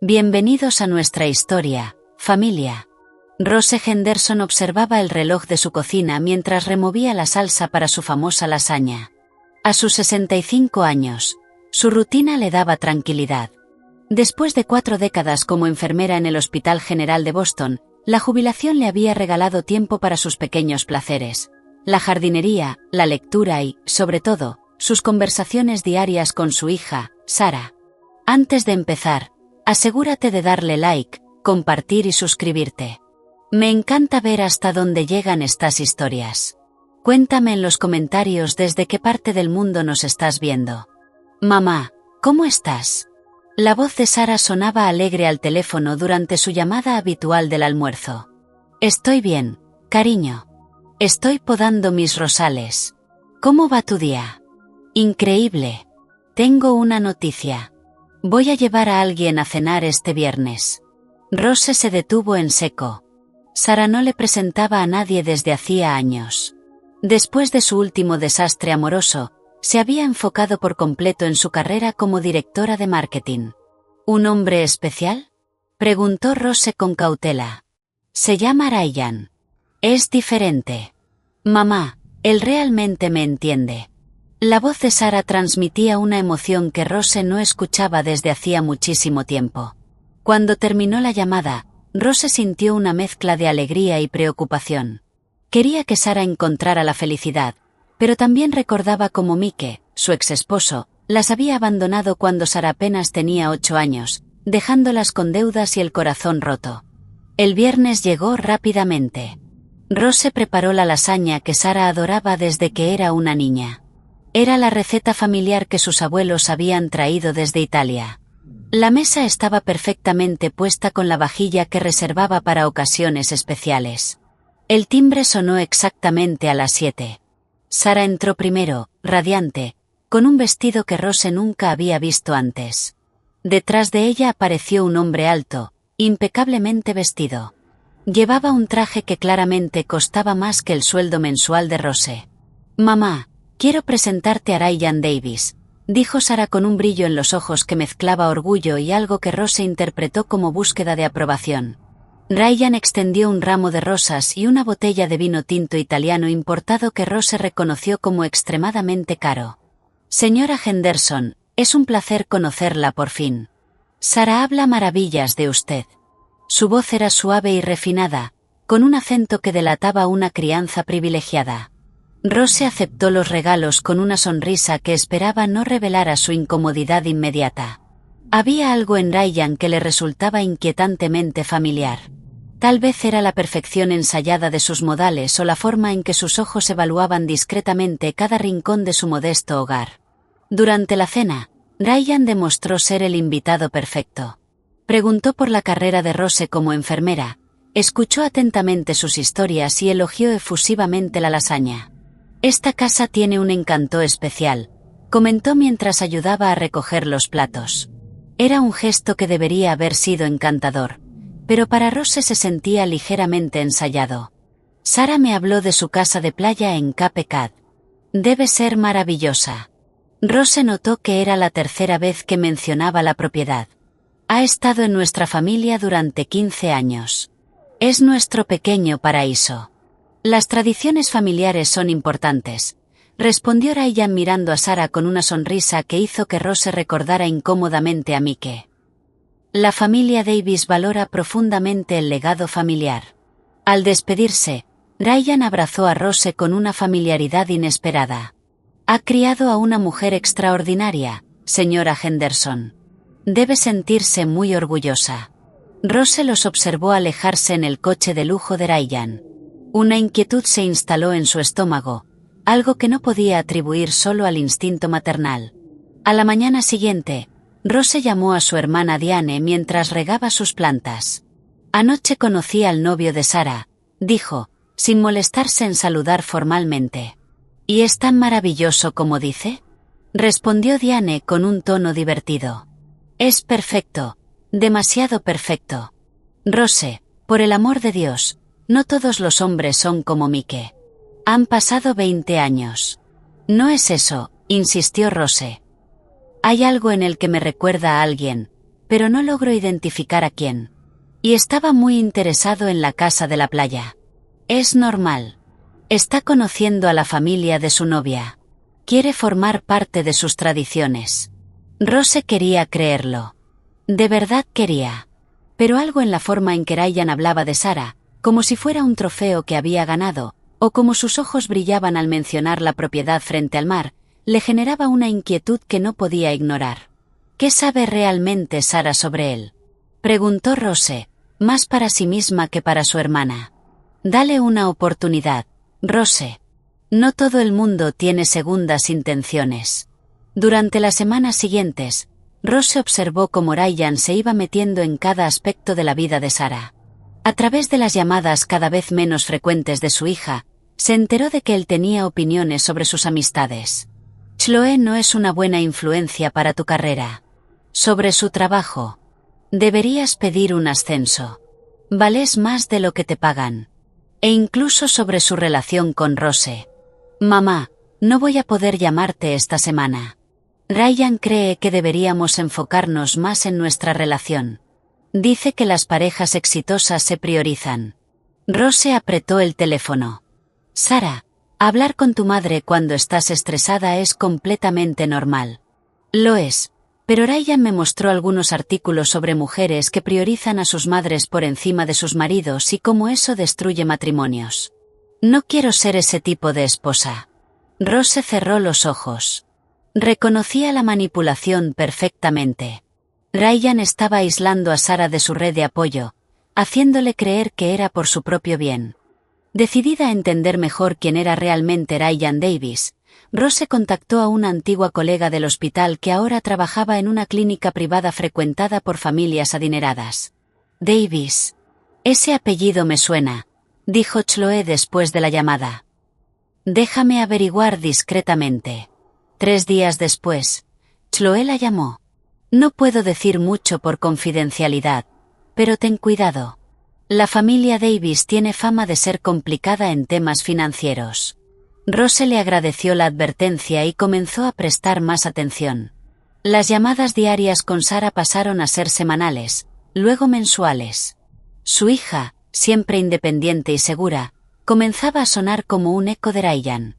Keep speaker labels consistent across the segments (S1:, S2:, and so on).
S1: Bienvenidos a nuestra historia, familia. Rose Henderson observaba el reloj de su cocina mientras removía la salsa para su famosa lasaña. A sus 65 años, su rutina le daba tranquilidad. Después de 4 décadas como enfermera en el Hospital General de Boston, la jubilación le había regalado tiempo para sus pequeños placeres: la jardinería, la lectura y, sobre todo, sus conversaciones diarias con su hija, Sarah. Antes de empezar, asegúrate de darle like, compartir y suscribirte. Me encanta ver hasta dónde llegan estas historias. Cuéntame en los comentarios desde qué parte del mundo nos estás viendo. Mamá, ¿cómo estás? La voz de Sarah sonaba alegre al teléfono durante su llamada habitual del almuerzo. Estoy bien, cariño. Estoy podando mis rosales. ¿Cómo va tu día? Increíble. Tengo una noticia. Voy a llevar a alguien a cenar este viernes. Rose se detuvo en seco. Sarah no le presentaba a nadie desde hacía años. Después de su último desastre amoroso, se había enfocado por completo en su carrera como directora de marketing. ¿Un hombre especial?, preguntó Rose con cautela. Se llama Ryan. Es diferente. Mamá, él realmente me entiende. La voz de Sarah transmitía una emoción que Rose no escuchaba desde hacía muchísimo tiempo. Cuando terminó la llamada, Rose sintió una mezcla de alegría y preocupación. Quería que Sarah encontrara la felicidad, pero también recordaba cómo Mike, su ex-esposo, las había abandonado cuando Sarah apenas tenía 8 años, dejándolas con deudas y el corazón roto. El viernes llegó rápidamente. Rose preparó la lasaña que Sarah adoraba desde que era una niña. Era la receta familiar que sus abuelos habían traído desde Italia. La mesa estaba perfectamente puesta con la vajilla que reservaba para ocasiones especiales. El timbre sonó exactamente a las 7. Sarah entró primero, radiante, con un vestido que Rose nunca había visto antes. Detrás de ella apareció un hombre alto, impecablemente vestido. Llevaba un traje que claramente costaba más que el sueldo mensual de Rose. Mamá, quiero presentarte a Ryan Davis, dijo Sarah con un brillo en los ojos que mezclaba orgullo y algo que Rose interpretó como búsqueda de aprobación. Ryan extendió un ramo de rosas y una botella de vino tinto italiano importado que Rose reconoció como extremadamente caro. Señora Henderson, es un placer conocerla por fin. Sarah habla maravillas de usted. Su voz era suave y refinada, con un acento que delataba una crianza privilegiada. Rose aceptó los regalos con una sonrisa que esperaba no revelara su incomodidad inmediata. Había algo en Ryan que le resultaba inquietantemente familiar. Tal vez era la perfección ensayada de sus modales o la forma en que sus ojos evaluaban discretamente cada rincón de su modesto hogar. Durante la cena, Ryan demostró ser el invitado perfecto. Preguntó por la carrera de Rose como enfermera, escuchó atentamente sus historias y elogió efusivamente la lasaña. Esta casa tiene un encanto especial, comentó mientras ayudaba a recoger los platos. Era un gesto que debería haber sido encantador, pero para Rose se sentía ligeramente ensayado. Sarah me habló de su casa de playa en Cape Cod. Debe ser maravillosa. Rose notó que era la tercera vez que mencionaba la propiedad. Ha estado en nuestra familia durante 15 años. Es nuestro pequeño paraíso. Las tradiciones familiares son importantes, respondió Ryan mirando a Sarah con una sonrisa que hizo que Rose recordara incómodamente a Mike. La familia Davis valora profundamente el legado familiar. Al despedirse, Ryan abrazó a Rose con una familiaridad inesperada. Ha criado a una mujer extraordinaria, señora Henderson. Debe sentirse muy orgullosa. Rose los observó alejarse en el coche de lujo de Ryan. Una inquietud se instaló en su estómago, algo que no podía atribuir solo al instinto maternal. A la mañana siguiente, Rose llamó a su hermana Diane mientras regaba sus plantas. Anoche conocí al novio de Sarah, dijo, sin molestarse en saludar formalmente. ¿Y es tan maravilloso como dice?, respondió Diane con un tono divertido. Es perfecto, demasiado perfecto. Rose, por el amor de Dios, no todos los hombres son como Mike. Han pasado 20 años. No es eso, insistió Rose. Hay algo en el que me recuerda a alguien, pero no logro identificar a quién. Y estaba muy interesado en la casa de la playa. Es normal. Está conociendo a la familia de su novia. Quiere formar parte de sus tradiciones. Rose quería creerlo. De verdad quería. Pero algo en la forma en que Ryan hablaba de Sarah, como si fuera un trofeo que había ganado, o como sus ojos brillaban al mencionar la propiedad frente al mar, le generaba una inquietud que no podía ignorar. ¿Qué sabe realmente Sarah sobre él?, preguntó Rose, más para sí misma que para su hermana. Dale una oportunidad, Rose. No todo el mundo tiene segundas intenciones. Durante las semanas siguientes, Rose observó cómo Ryan se iba metiendo en cada aspecto de la vida de Sarah. A través de las llamadas cada vez menos frecuentes de su hija, se enteró de que él tenía opiniones sobre sus amistades. Chloe no es una buena influencia para tu carrera. Sobre su trabajo. Deberías pedir un ascenso. Vales más de lo que te pagan. E incluso sobre su relación con Rose. Mamá, no voy a poder llamarte esta semana. Ryan cree que deberíamos enfocarnos más en nuestra relación. Dice que las parejas exitosas se priorizan. Rose apretó el teléfono. Sarah, hablar con tu madre cuando estás estresada es completamente normal. Lo es, pero Ryan me mostró algunos artículos sobre mujeres que priorizan a sus madres por encima de sus maridos y cómo eso destruye matrimonios. No quiero ser ese tipo de esposa. Rose cerró los ojos. Reconocía la manipulación perfectamente. Ryan estaba aislando a Sarah de su red de apoyo, haciéndole creer que era por su propio bien. Decidida a entender mejor quién era realmente Ryan Davis, Rose contactó a una antigua colega del hospital que ahora trabajaba en una clínica privada frecuentada por familias adineradas. Davis. Ese apellido me suena, dijo Chloe después de la llamada. Déjame averiguar discretamente. 3 días después, Chloe la llamó. No puedo decir mucho por confidencialidad, pero ten cuidado. La familia Davis tiene fama de ser complicada en temas financieros. Rose le agradeció la advertencia y comenzó a prestar más atención. Las llamadas diarias con Sarah pasaron a ser semanales, luego mensuales. Su hija, siempre independiente y segura, comenzaba a sonar como un eco de Ryan.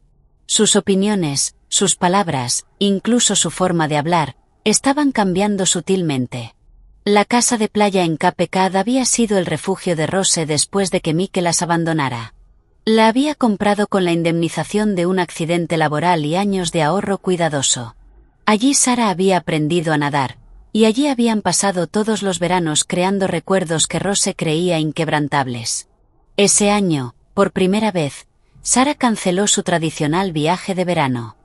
S1: Sus opiniones, sus palabras, incluso su forma de hablar, estaban cambiando sutilmente. La casa de playa en Cape Cod había sido el refugio de Rose después de que Mike las abandonara. La había comprado con la indemnización de un accidente laboral y años de ahorro cuidadoso. Allí Sarah había aprendido a nadar, y allí habían pasado todos los veranos creando recuerdos que Rose creía inquebrantables. Ese año, por primera vez, Sarah canceló su tradicional viaje de verano.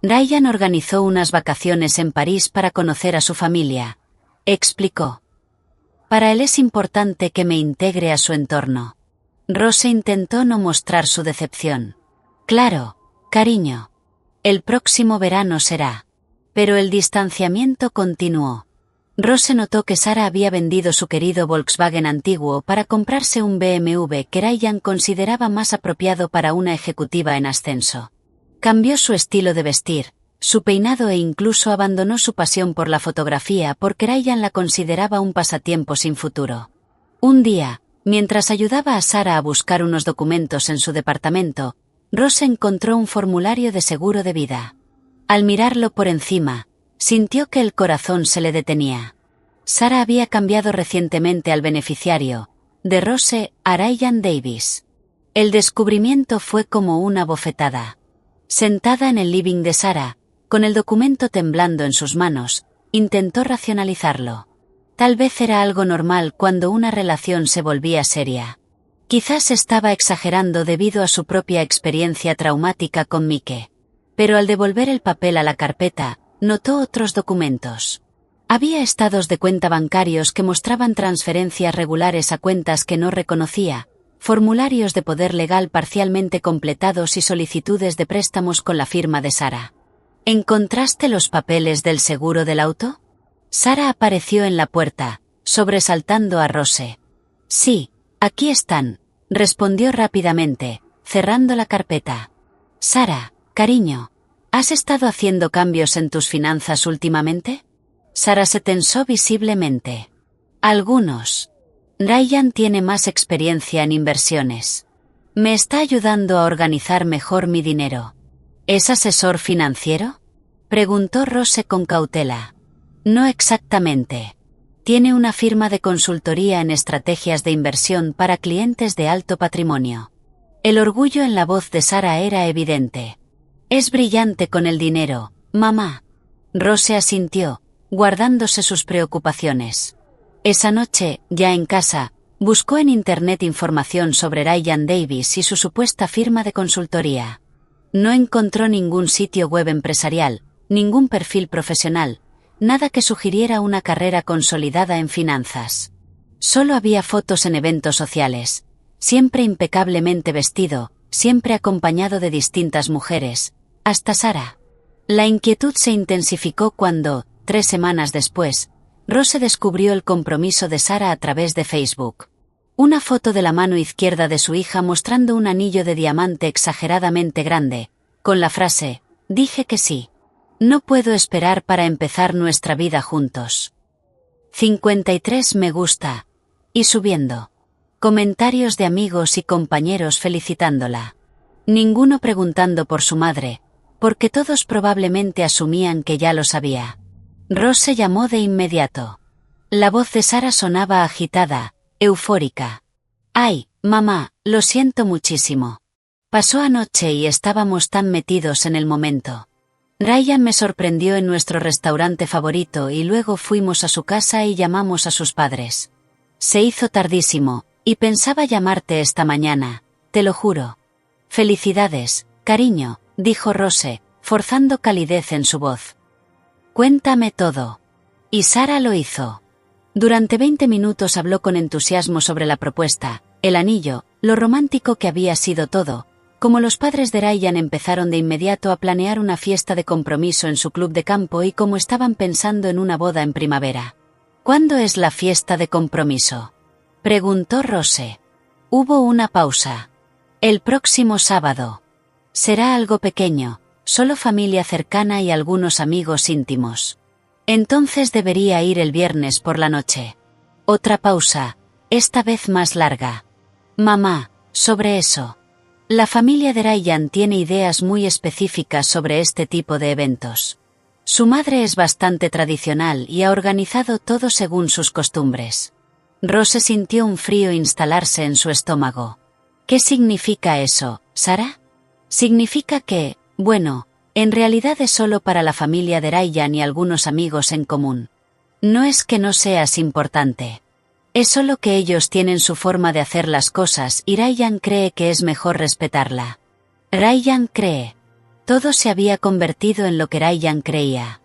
S1: Ryan organizó unas vacaciones en París para conocer a su familia. Explicó. Para él es importante que me integre a su entorno. Rose intentó no mostrar su decepción. Claro, cariño. El próximo verano será. Pero el distanciamiento continuó. Rose notó que Sarah había vendido su querido Volkswagen antiguo para comprarse un BMW que Ryan consideraba más apropiado para una ejecutiva en ascenso. Cambió su estilo de vestir, su peinado e incluso abandonó su pasión por la fotografía porque Ryan la consideraba un pasatiempo sin futuro. Un día, mientras ayudaba a Sarah a buscar unos documentos en su departamento, Rose encontró un formulario de seguro de vida. Al mirarlo por encima, sintió que el corazón se le detenía. Sarah había cambiado recientemente al beneficiario, de Rose a Ryan Davis. El descubrimiento fue como una bofetada. Sentada en el living de Sarah, con el documento temblando en sus manos, intentó racionalizarlo. Tal vez era algo normal cuando una relación se volvía seria. Quizás estaba exagerando debido a su propia experiencia traumática con Mike. Pero al devolver el papel a la carpeta, notó otros documentos. Había estados de cuenta bancarios que mostraban transferencias regulares a cuentas que no reconocía, formularios de poder legal parcialmente completados y solicitudes de préstamos con la firma de Sarah. ¿Encontraste los papeles del seguro del auto? Sarah apareció en la puerta, sobresaltando a Rose. Sí, aquí están, respondió rápidamente, cerrando la carpeta. Sarah, cariño, ¿has estado haciendo cambios en tus finanzas últimamente? Sara se tensó visiblemente. Algunos. Ryan tiene más experiencia en inversiones. Me está ayudando a organizar mejor mi dinero. ¿Es asesor financiero? Preguntó Rose con cautela. No exactamente. Tiene una firma de consultoría en estrategias de inversión para clientes de alto patrimonio. El orgullo en la voz de Sara era evidente. Es brillante con el dinero, mamá. Rose asintió, guardándose sus preocupaciones. Esa noche, ya en casa, buscó en internet información sobre Ryan Davis y su supuesta firma de consultoría. No encontró ningún sitio web empresarial, ningún perfil profesional, nada que sugiriera una carrera consolidada en finanzas. Solo había fotos en eventos sociales, siempre impecablemente vestido, siempre acompañado de distintas mujeres, hasta Sara. La inquietud se intensificó cuando, 3 semanas después, Rose descubrió el compromiso de Sara a través de Facebook. Una foto de la mano izquierda de su hija mostrando un anillo de diamante exageradamente grande, con la frase, «Dije que sí. No puedo esperar para empezar nuestra vida juntos». 53 me gusta. Y subiendo. Comentarios de amigos y compañeros felicitándola. Ninguno preguntando por su madre, porque todos probablemente asumían que ya lo sabía. Rose llamó de inmediato. La voz de Sara sonaba agitada, eufórica. «Ay, mamá, lo siento muchísimo. Pasó anoche y estábamos tan metidos en el momento. Ryan me sorprendió en nuestro restaurante favorito y luego fuimos a su casa y llamamos a sus padres. Se hizo tardísimo, y pensaba llamarte esta mañana, te lo juro». «Felicidades, cariño», dijo Rose, forzando calidez en su voz. «Cuéntame todo». Y Sara lo hizo. Durante 20 minutos habló con entusiasmo sobre la propuesta, el anillo, lo romántico que había sido todo, como los padres de Ryan empezaron de inmediato a planear una fiesta de compromiso en su club de campo y cómo estaban pensando en una boda en primavera. «¿Cuándo es la fiesta de compromiso?», preguntó Rose. Hubo una pausa. «El próximo sábado. Será algo pequeño, solo familia cercana y algunos amigos íntimos. Entonces debería ir el viernes por la noche». Otra pausa, esta vez más larga. «Mamá, sobre eso. La familia de Ryan tiene ideas muy específicas sobre este tipo de eventos. Su madre es bastante tradicional y ha organizado todo según sus costumbres». Rose sintió un frío instalarse en su estómago. «¿Qué significa eso, Sara?» «Significa que, bueno, en realidad es solo para la familia de Ryan y algunos amigos en común. No es que no seas importante. Es solo que ellos tienen su forma de hacer las cosas y Ryan cree que es mejor respetarla». Ryan cree. Todo se había convertido en lo que Ryan creía.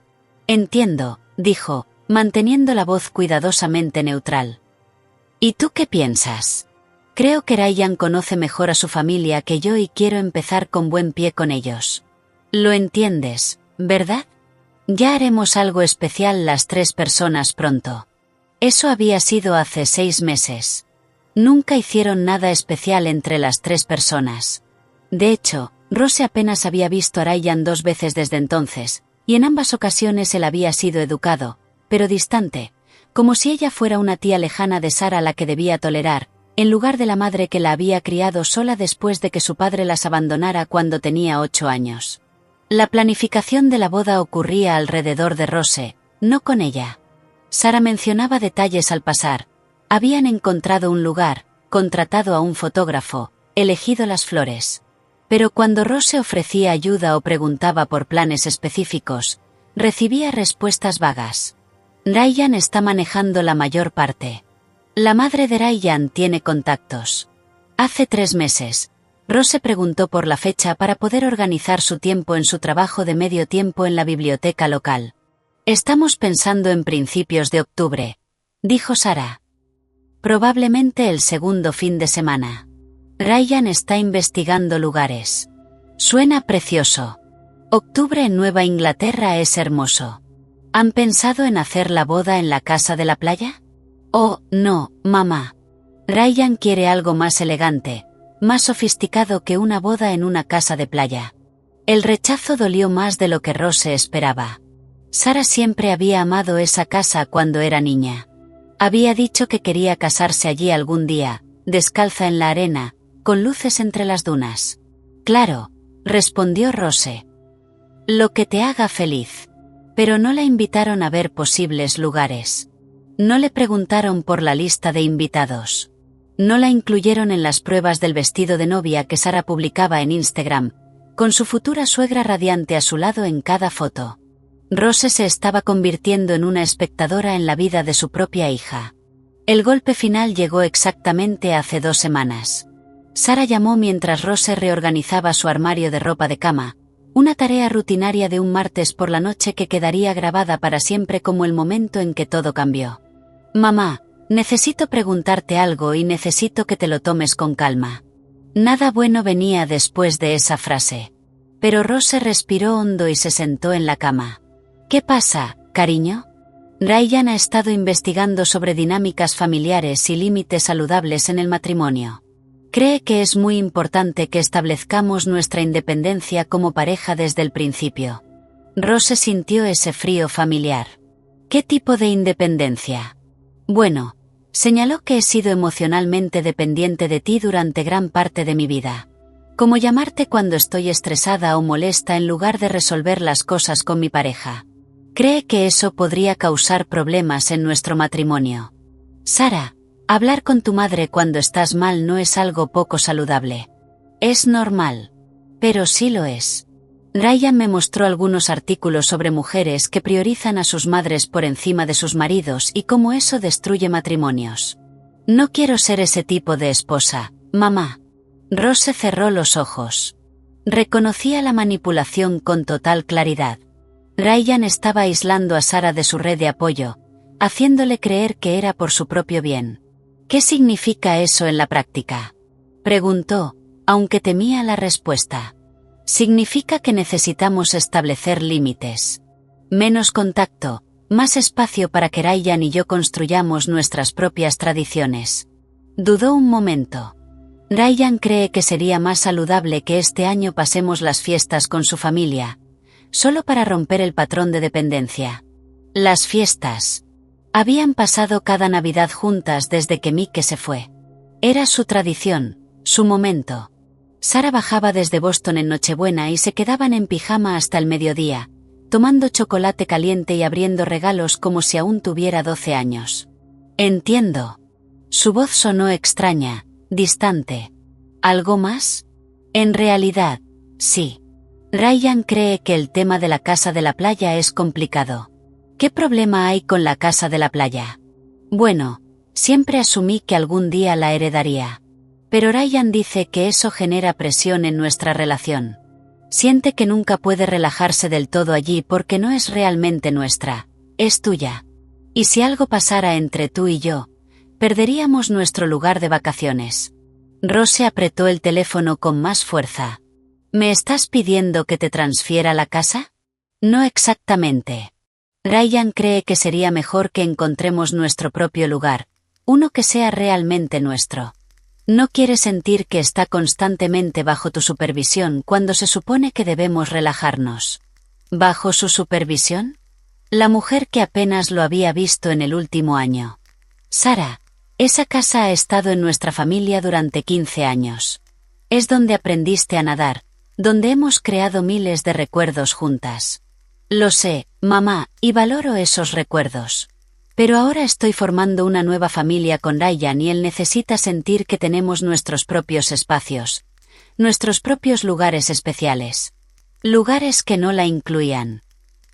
S1: «Entiendo», dijo, manteniendo la voz cuidadosamente neutral. «¿Y tú qué piensas?» «Creo que Ryan conoce mejor a su familia que yo y quiero empezar con buen pie con ellos». «Lo entiendes, ¿verdad? Ya haremos algo especial las 3 personas pronto». Eso había sido hace 6 meses. Nunca hicieron nada especial entre las 3 personas. De hecho, Rose apenas había visto a Ryan 2 veces desde entonces, y en ambas ocasiones él había sido educado, pero distante, como si ella fuera una tía lejana de Sara a la que debía tolerar, en lugar de la madre que la había criado sola después de que su padre las abandonara cuando tenía 8 años. La planificación de la boda ocurría alrededor de Rose, no con ella. Sara mencionaba detalles al pasar. Habían encontrado un lugar, contratado a un fotógrafo, elegido las flores. Pero cuando Rose ofrecía ayuda o preguntaba por planes específicos, recibía respuestas vagas. «Ryan está manejando la mayor parte. La madre de Ryan tiene contactos». Hace 3 meses, Rose preguntó por la fecha para poder organizar su tiempo en su trabajo de medio tiempo en la biblioteca local. «Estamos pensando en principios de octubre», dijo Sara. «Probablemente el segundo fin de semana. Ryan está investigando lugares. Suena precioso. Octubre en Nueva Inglaterra es hermoso. ¿Han pensado en hacer la boda en la casa de la playa?» «Oh, no, mamá. Ryan quiere algo más elegante, más sofisticado que una boda en una casa de playa». El rechazo dolió más de lo que Rose esperaba. Sara siempre había amado esa casa cuando era niña. Había dicho que quería casarse allí algún día, descalza en la arena, con luces entre las dunas. Claro, respondió Rose. Lo que te haga feliz. Pero no la invitaron a ver posibles lugares. No le preguntaron por la lista de invitados. No la incluyeron en las pruebas del vestido de novia que Sara publicaba en Instagram, con su futura suegra radiante a su lado en cada foto. Rose se estaba convirtiendo en una espectadora en la vida de su propia hija. El golpe final llegó exactamente hace 2 semanas. Sara llamó mientras Rose reorganizaba su armario de ropa de cama, una tarea rutinaria de un martes por la noche que quedaría grabada para siempre como el momento en que todo cambió. Mamá, necesito preguntarte algo y necesito que te lo tomes con calma. Nada bueno venía después de esa frase. Pero Rose respiró hondo y se sentó en la cama. ¿Qué pasa, cariño? Ryan ha estado investigando sobre dinámicas familiares y límites saludables en el matrimonio. Cree que es muy importante que establezcamos nuestra independencia como pareja desde el principio. Rose sintió ese frío familiar. ¿Qué tipo de independencia? Bueno, señaló que he sido emocionalmente dependiente de ti durante gran parte de mi vida. Como llamarte cuando estoy estresada o molesta en lugar de resolver las cosas con mi pareja. Cree que eso podría causar problemas en nuestro matrimonio. Sara, hablar con tu madre cuando estás mal no es algo poco saludable. Es normal. Pero sí lo es. Ryan me mostró algunos artículos sobre mujeres que priorizan a sus madres por encima de sus maridos y cómo eso destruye matrimonios. No quiero ser ese tipo de esposa, mamá. Rose cerró los ojos. Reconocía la manipulación con total claridad. Ryan estaba aislando a Sara de su red de apoyo, haciéndole creer que era por su propio bien. ¿Qué significa eso en la práctica? Preguntó, aunque temía la respuesta. Significa que necesitamos establecer límites. Menos contacto, más espacio para que Ryan y yo construyamos nuestras propias tradiciones. Dudó un momento. Ryan cree que sería más saludable que este año pasemos las fiestas con su familia, solo para romper el patrón de dependencia. Las fiestas. Habían pasado cada Navidad juntas desde que Mike se fue. Era su tradición, su momento. Sara bajaba desde Boston en Nochebuena y se quedaban en pijama hasta el mediodía, tomando chocolate caliente y abriendo regalos como si aún tuviera 12 años. Entiendo. Su voz sonó extraña, distante. ¿Algo más? En realidad, sí. Ryan cree que el tema de la casa de la playa es complicado. ¿Qué problema hay con la casa de la playa? Bueno, siempre asumí que algún día la heredaría. Pero Ryan dice que eso genera presión en nuestra relación. Siente que nunca puede relajarse del todo allí porque no es realmente nuestra, es tuya. Y si algo pasara entre tú y yo, perderíamos nuestro lugar de vacaciones. Rose apretó el teléfono con más fuerza. ¿Me estás pidiendo que te transfiera la casa? No exactamente. Ryan cree que sería mejor que encontremos nuestro propio lugar, uno que sea realmente nuestro. No quiere sentir que está constantemente bajo tu supervisión cuando se supone que debemos relajarnos. ¿Bajo su supervisión? La mujer que apenas lo había visto en el último año. Sara, esa casa ha estado en nuestra familia durante 15 años. Es donde aprendiste a nadar, donde hemos creado miles de recuerdos juntas. Lo sé, mamá, y valoro esos recuerdos. Pero ahora estoy formando una nueva familia con Ryan y él necesita sentir que tenemos nuestros propios espacios, nuestros propios lugares especiales. Lugares que no la incluían.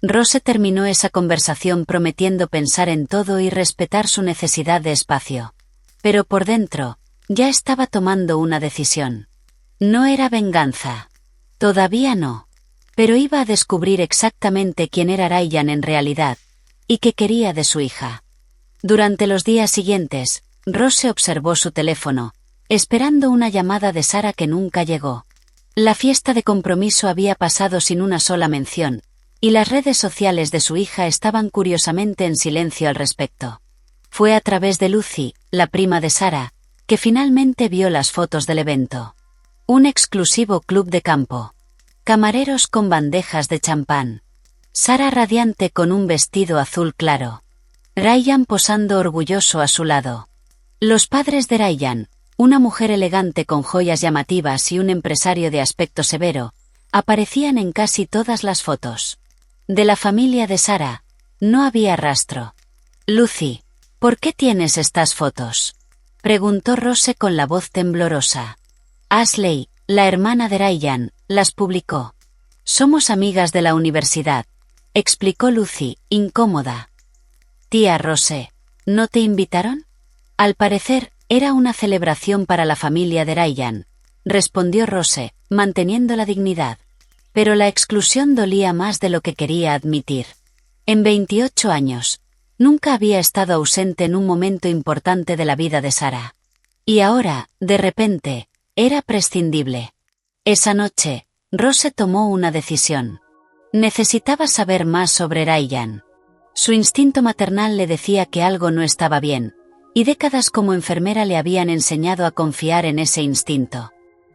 S1: Rose terminó esa conversación prometiendo pensar en todo y respetar su necesidad de espacio. Pero por dentro, ya estaba tomando una decisión. No era venganza. Todavía no. Pero iba a descubrir exactamente quién era Ryan en realidad, y qué quería de su hija. Durante los días siguientes, Rose observó su teléfono, esperando una llamada de Sara que nunca llegó. La fiesta de compromiso había pasado sin una sola mención, y las redes sociales de su hija estaban curiosamente en silencio al respecto. Fue a través de Lucy, la prima de Sara, que finalmente vio las fotos del evento. Un exclusivo club de campo. Camareros con bandejas de champán. Sarah radiante con un vestido azul claro. Ryan posando orgulloso a su lado. Los padres de Ryan, una mujer elegante con joyas llamativas y un empresario de aspecto severo, aparecían en casi todas las fotos. De la familia de Sarah, no había rastro. Lucy, ¿por qué tienes estas fotos?, preguntó Rose con la voz temblorosa. Ashley, la hermana de Ryan, las publicó. Somos amigas de la universidad, explicó Lucy, incómoda. Tía Rose, ¿no te invitaron? Al parecer, era una celebración para la familia de Ryan, respondió Rose, manteniendo la dignidad. Pero la exclusión dolía más de lo que quería admitir. En 28 años, nunca había estado ausente en un momento importante de la vida de Sarah. Y ahora, de repente, era prescindible. Esa noche, Rose tomó una decisión. Necesitaba saber más sobre Ryan. Su instinto maternal le decía que algo no estaba bien, y décadas como enfermera le habían enseñado a confiar en ese instinto.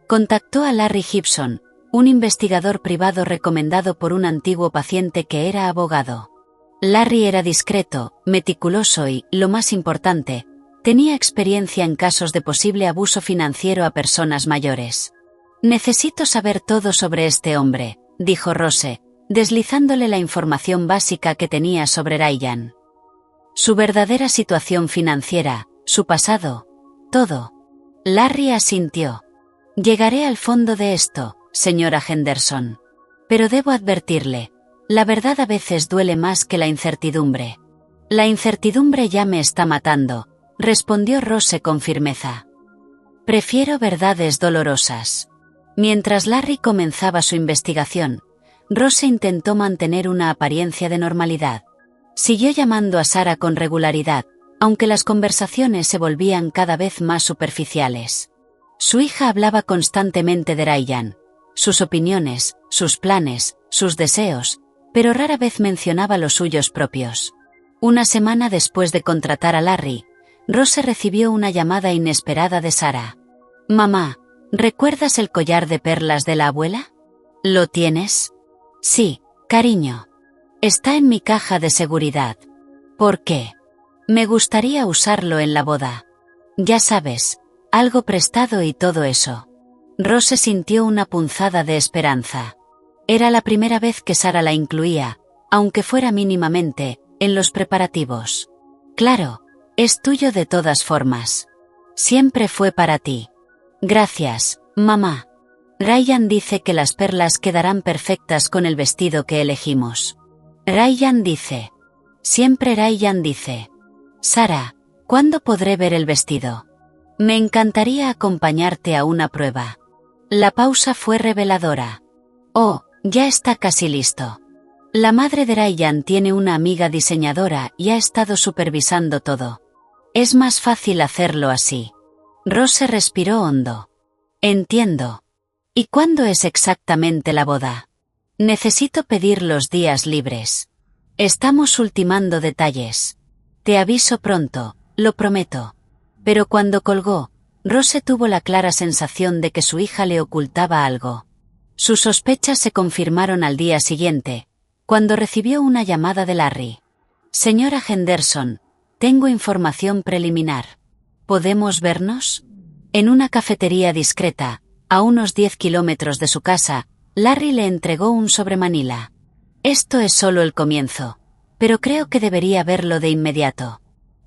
S1: Contactó a Larry Gibson, un investigador privado recomendado por un antiguo paciente que era abogado. Larry era discreto, meticuloso y, lo más importante, tenía experiencia en casos de posible abuso financiero a personas mayores. Necesito saber todo sobre este hombre, dijo Rose, deslizándole la información básica que tenía sobre Ryan. Su verdadera situación financiera, su pasado, todo. Larry asintió. Llegaré al fondo de esto, señora Henderson. Pero debo advertirle, la verdad a veces duele más que la incertidumbre. La incertidumbre ya me está matando, respondió Rose con firmeza. Prefiero verdades dolorosas. Mientras Larry comenzaba su investigación, Rose intentó mantener una apariencia de normalidad. Siguió llamando a Sarah con regularidad, aunque las conversaciones se volvían cada vez más superficiales. Su hija hablaba constantemente de Ryan, sus opiniones, sus planes, sus deseos, pero rara vez mencionaba los suyos propios. Una semana después de contratar a Larry, Rose recibió una llamada inesperada de Sarah. «Mamá, ¿recuerdas el collar de perlas de la abuela? ¿Lo tienes?» «Sí, cariño. Está en mi caja de seguridad». «¿Por qué?» «Me gustaría usarlo en la boda. Ya sabes, algo prestado y todo eso». Rose sintió una punzada de esperanza. Era la primera vez que Sarah la incluía, aunque fuera mínimamente, en los preparativos. «Claro, es tuyo de todas formas. Siempre fue para ti». «Gracias, mamá. Ryan dice que las perlas quedarán perfectas con el vestido que elegimos». Ryan dice. Siempre Ryan dice. «Sarah, ¿cuándo podré ver el vestido? Me encantaría acompañarte a una prueba». La pausa fue reveladora. «Oh, ya está casi listo». La madre de Ryan tiene una amiga diseñadora y ha estado supervisando todo. Es más fácil hacerlo así. Rose respiró hondo. «Entiendo. ¿Y cuándo es exactamente la boda? Necesito pedir los días libres. Estamos ultimando detalles. Te aviso pronto, lo prometo». Pero cuando colgó, Rose tuvo la clara sensación de que su hija le ocultaba algo. Sus sospechas se confirmaron al día siguiente, cuando recibió una llamada de Larry. «Señora Henderson, tengo información preliminar. ¿Podemos vernos?» En una cafetería discreta, a unos 10 kilómetros de su casa, Larry le entregó un sobremanila. «Esto es solo el comienzo, pero creo que debería verlo de inmediato».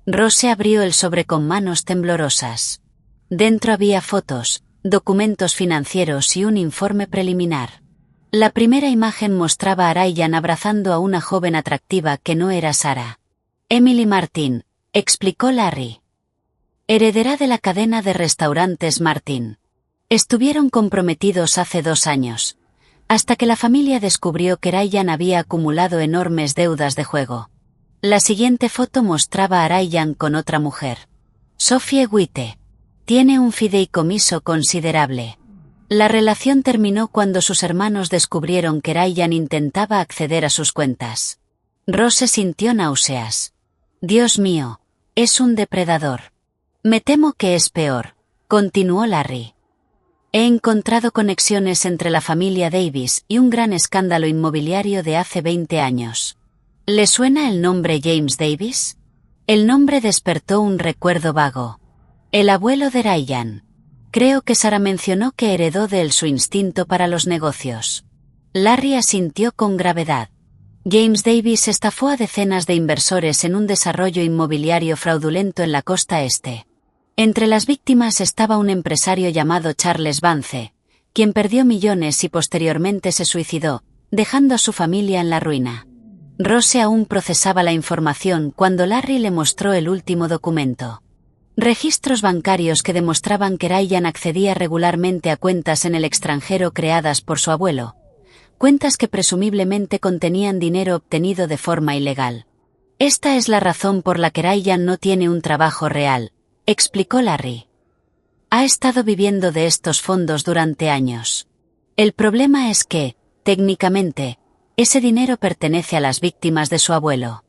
S1: Rose abrió el sobre con manos temblorosas. Dentro había fotos, documentos financieros y un informe preliminar. La primera imagen mostraba a Ryan abrazando a una joven atractiva que no era Sarah. «Emily Martin», explicó Larry. «Heredera de la cadena de restaurantes Martin. Estuvieron comprometidos hace 2 años, hasta que la familia descubrió que Ryan había acumulado enormes deudas de juego». La siguiente foto mostraba a Ryan con otra mujer. Sophie Witte. Tiene un fideicomiso considerable. La relación terminó cuando sus hermanos descubrieron que Ryan intentaba acceder a sus cuentas. Rose sintió náuseas. «Dios mío, es un depredador». «Me temo que es peor», continuó Larry. He encontrado conexiones entre la familia Davis y un gran escándalo inmobiliario de hace 20 años. ¿Le suena el nombre James Davis? El nombre despertó un recuerdo vago. El abuelo de Ryan. Creo que Sarah mencionó que heredó de él su instinto para los negocios. Larry asintió con gravedad. James Davis estafó a decenas de inversores en un desarrollo inmobiliario fraudulento en la costa este. Entre las víctimas estaba un empresario llamado Charles Vance, quien perdió millones y posteriormente se suicidó, dejando a su familia en la ruina. Rose aún procesaba la información cuando Larry le mostró el último documento. Registros bancarios que demostraban que Ryan accedía regularmente a cuentas en el extranjero creadas por su abuelo. Cuentas que presumiblemente contenían dinero obtenido de forma ilegal. Esta es la razón por la que Ryan no tiene un trabajo real, explicó Larry. Ha estado viviendo de estos fondos durante años. El problema es que, técnicamente, ese dinero pertenece a las víctimas de su abuelo.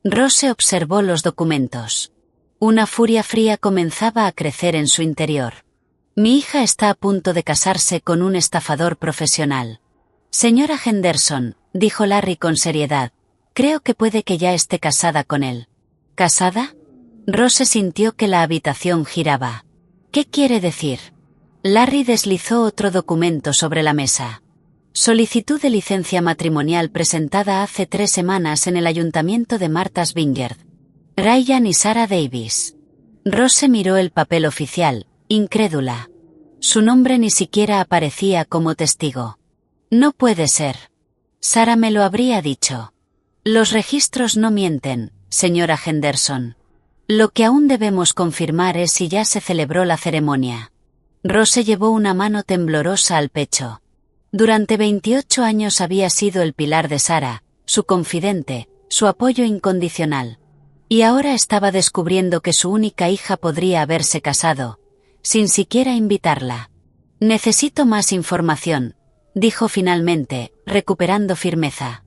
S1: Rose observó los documentos. Una furia fría comenzaba a crecer en su interior. Mi hija está a punto de casarse con un estafador profesional. Señora Henderson, dijo Larry con seriedad, creo que puede que ya esté casada con él. ¿Casada? Rose sintió que la habitación giraba. ¿Qué quiere decir? Larry deslizó otro documento sobre la mesa. Solicitud de licencia matrimonial presentada hace 3 semanas en el ayuntamiento de Martha's Vineyard. Ryan y Sarah Davis. Rose miró el papel oficial, incrédula. Su nombre ni siquiera aparecía como testigo. No puede ser. Sarah me lo habría dicho. Los registros no mienten, señora Henderson. Lo que aún debemos confirmar es si ya se celebró la ceremonia. Rose llevó una mano temblorosa al pecho. Durante 28 años había sido el pilar de Sarah, su confidente, su apoyo incondicional. Y ahora estaba descubriendo que su única hija podría haberse casado, sin siquiera invitarla. Necesito más información, dijo finalmente, recuperando firmeza.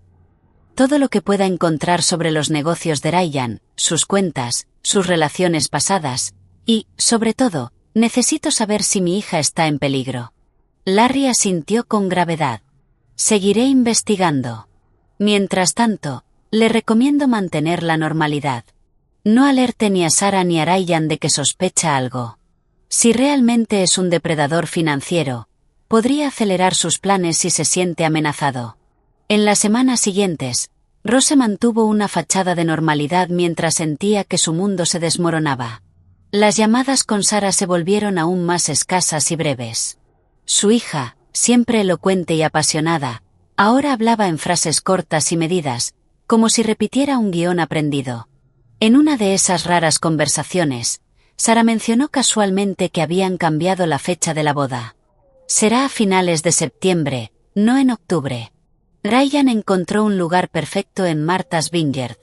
S1: Todo lo que pueda encontrar sobre los negocios de Ryan, sus cuentas, sus relaciones pasadas, y, sobre todo, necesito saber si mi hija está en peligro. Larry asintió con gravedad. Seguiré investigando. Mientras tanto, le recomiendo mantener la normalidad. No alerte ni a Sarah ni a Ryan de que sospecha algo. Si realmente es un depredador financiero, podría acelerar sus planes si se siente amenazado. En las semanas siguientes, Rose mantuvo una fachada de normalidad mientras sentía que su mundo se desmoronaba. Las llamadas con Sarah se volvieron aún más escasas y breves. Su hija, siempre elocuente y apasionada, ahora hablaba en frases cortas y medidas, como si repitiera un guión aprendido. En una de esas raras conversaciones, Sarah mencionó casualmente que habían cambiado la fecha de la boda. Será a finales de septiembre, no en octubre. Ryan encontró un lugar perfecto en Martha's Vineyard.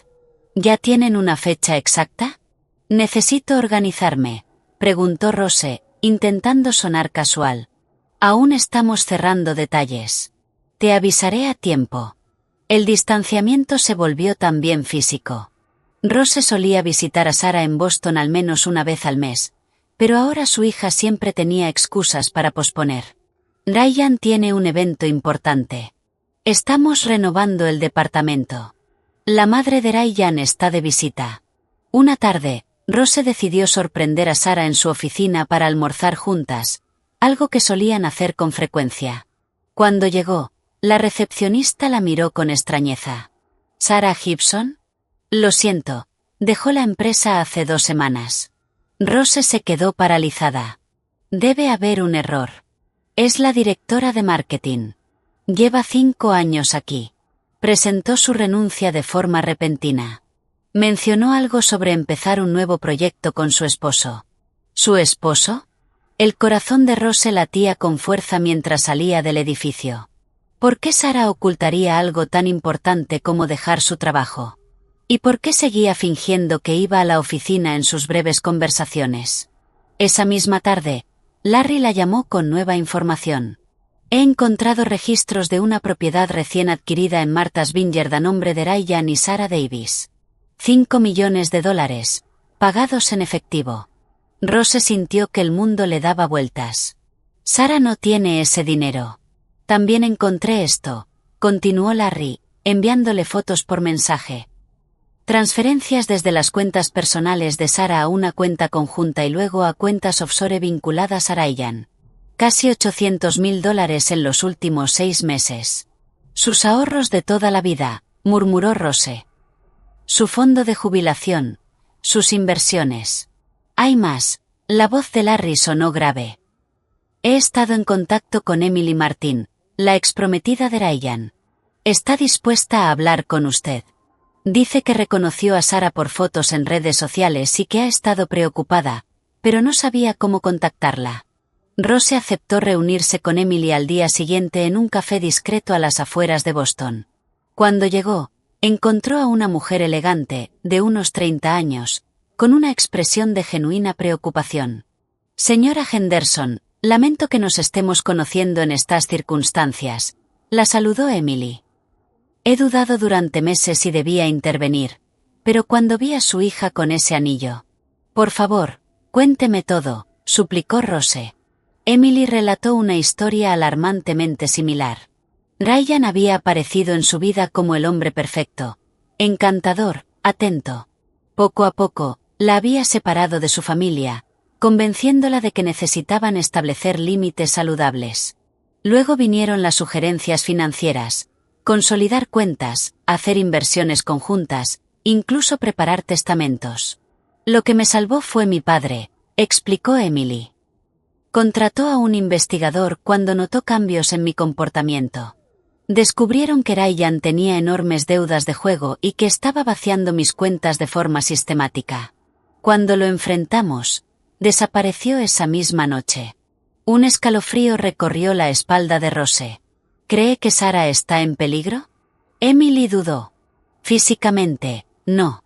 S1: ¿Ya tienen una fecha exacta? Necesito organizarme, preguntó Rose, intentando sonar casual. Aún estamos cerrando detalles. Te avisaré a tiempo. El distanciamiento se volvió también físico. Rose solía visitar a Sarah en Boston al menos una vez al mes, pero ahora su hija siempre tenía excusas para posponer. Ryan tiene un evento importante. Estamos renovando el departamento. La madre de Ryan está de visita. Una tarde, Rose decidió sorprender a Sarah en su oficina para almorzar juntas, algo que solían hacer con frecuencia. Cuando llegó, la recepcionista la miró con extrañeza. ¿Sarah Gibson? Lo siento, dejó la empresa hace 2 semanas. Rose se quedó paralizada. Debe haber un error. Es la directora de marketing. Lleva 5 años aquí. Presentó su renuncia de forma repentina. Mencionó algo sobre empezar un nuevo proyecto con su esposo. ¿Su esposo? El corazón de Rose latía con fuerza mientras salía del edificio. ¿Por qué Sarah ocultaría algo tan importante como dejar su trabajo? ¿Y por qué seguía fingiendo que iba a la oficina en sus breves conversaciones? Esa misma tarde, Larry la llamó con nueva información. He encontrado registros de una propiedad recién adquirida en Martha's Vineyard a nombre de Ryan y Sarah Davis. $5 millones, pagados en efectivo. Rose sintió que el mundo le daba vueltas. Sara no tiene ese dinero. También encontré esto, continuó Larry, enviándole fotos por mensaje. Transferencias desde las cuentas personales de Sara a una cuenta conjunta y luego a cuentas offshore vinculadas a Ryan. Casi $800.000 en los últimos 6 meses. Sus ahorros de toda la vida, murmuró Rose. Su fondo de jubilación. Sus inversiones. Hay más. La voz de Larry sonó grave. He estado en contacto con Emily Martin, la exprometida de Ryan. Está dispuesta a hablar con usted. Dice que reconoció a Sara por fotos en redes sociales y que ha estado preocupada, pero no sabía cómo contactarla. Rose aceptó reunirse con Emily al día siguiente en un café discreto a las afueras de Boston. Cuando llegó, encontró a una mujer elegante, de unos 30 años, con una expresión de genuina preocupación. Señora Henderson, lamento que nos estemos conociendo en estas circunstancias, la saludó Emily. He dudado durante meses si debía intervenir, pero cuando vi a su hija con ese anillo. Por favor, cuénteme todo, suplicó Rose. Emily relató una historia alarmantemente similar. Ryan había aparecido en su vida como el hombre perfecto, encantador, atento. Poco a poco, la había separado de su familia, convenciéndola de que necesitaban establecer límites saludables. Luego vinieron las sugerencias financieras. Consolidar cuentas, hacer inversiones conjuntas, incluso preparar testamentos. Lo que me salvó fue mi padre, explicó Emily. Contrató a un investigador cuando notó cambios en mi comportamiento. Descubrieron que Ryan tenía enormes deudas de juego y que estaba vaciando mis cuentas de forma sistemática. Cuando lo enfrentamos, desapareció esa misma noche. Un escalofrío recorrió la espalda de Rose. ¿Cree que Sara está en peligro? Emily dudó. Físicamente, no.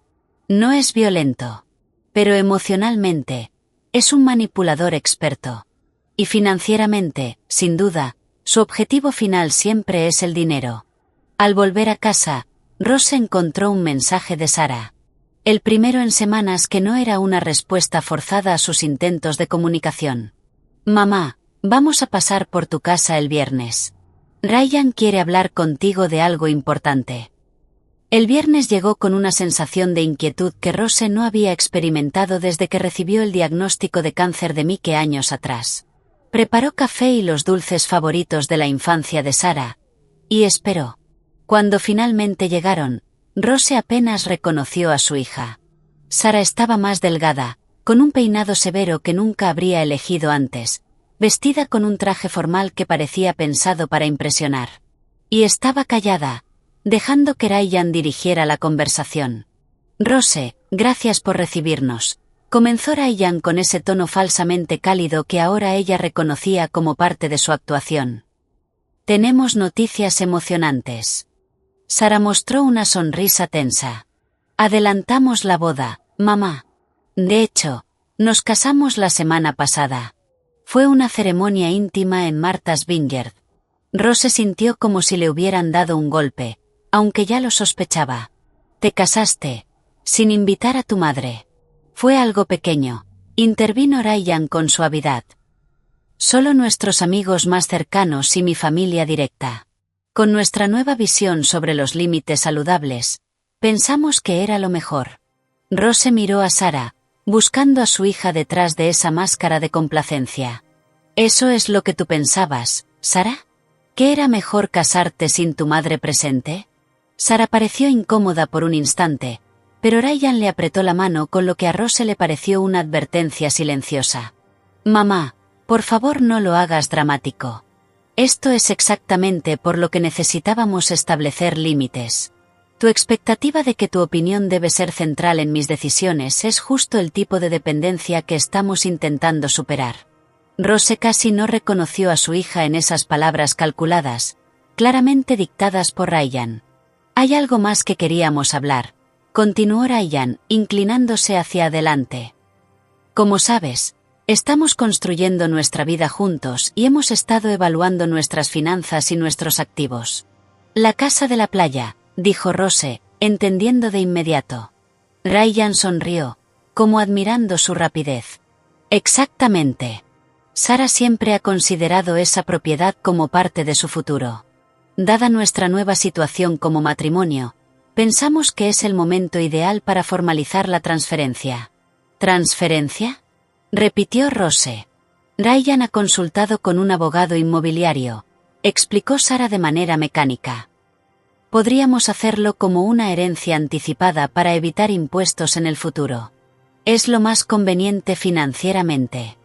S1: No es violento. Pero emocionalmente, es un manipulador experto. Y financieramente, sin duda, su objetivo final siempre es el dinero. Al volver a casa, Rose encontró un mensaje de Sara. El primero en semanas que no era una respuesta forzada a sus intentos de comunicación. Mamá, vamos a pasar por tu casa el viernes. Ryan quiere hablar contigo de algo importante. El viernes llegó con una sensación de inquietud que Rose no había experimentado desde que recibió el diagnóstico de cáncer de Mike años atrás. Preparó café y los dulces favoritos de la infancia de Sara, y esperó. Cuando finalmente llegaron, Rose apenas reconoció a su hija. Sara estaba más delgada, con un peinado severo que nunca habría elegido antes, vestida con un traje formal que parecía pensado para impresionar. Y estaba callada, dejando que Ryan dirigiera la conversación. Rose, gracias por recibirnos. Comenzó Ryan con ese tono falsamente cálido que ahora ella reconocía como parte de su actuación. Tenemos noticias emocionantes. Sara mostró una sonrisa tensa. Adelantamos la boda, mamá. De hecho, nos casamos la semana pasada. Fue una ceremonia íntima en Martha's Vineyard. Rose sintió como si le hubieran dado un golpe, aunque ya lo sospechaba. Te casaste, sin invitar a tu madre. Fue algo pequeño, intervino Ryan con suavidad. Solo nuestros amigos más cercanos y mi familia directa. Con nuestra nueva visión sobre los límites saludables, pensamos que era lo mejor. Rose miró a Sara, buscando a su hija detrás de esa máscara de complacencia. ¿Eso es lo que tú pensabas, Sara? ¿Que era mejor casarte sin tu madre presente? Sara pareció incómoda por un instante, pero Ryan le apretó la mano con lo que a Rose le pareció una advertencia silenciosa. Mamá, por favor no lo hagas dramático. Esto es exactamente por lo que necesitábamos establecer límites. Tu expectativa de que tu opinión debe ser central en mis decisiones es justo el tipo de dependencia que estamos intentando superar. Rose casi no reconoció a su hija en esas palabras calculadas, claramente dictadas por Ryan. Hay algo más que queríamos hablar, continuó Ryan, inclinándose hacia adelante. Como sabes, estamos construyendo nuestra vida juntos y hemos estado evaluando nuestras finanzas y nuestros activos. La casa de la playa, dijo Rose, entendiendo de inmediato. Ryan sonrió, como admirando su rapidez. Exactamente. Sara siempre ha considerado esa propiedad como parte de su futuro. Dada nuestra nueva situación como matrimonio, pensamos que es el momento ideal para formalizar la transferencia. ¿Transferencia?, repitió Rose. Ryan ha consultado con un abogado inmobiliario, explicó Sara de manera mecánica. Podríamos hacerlo como una herencia anticipada para evitar impuestos en el futuro. Es lo más conveniente financieramente.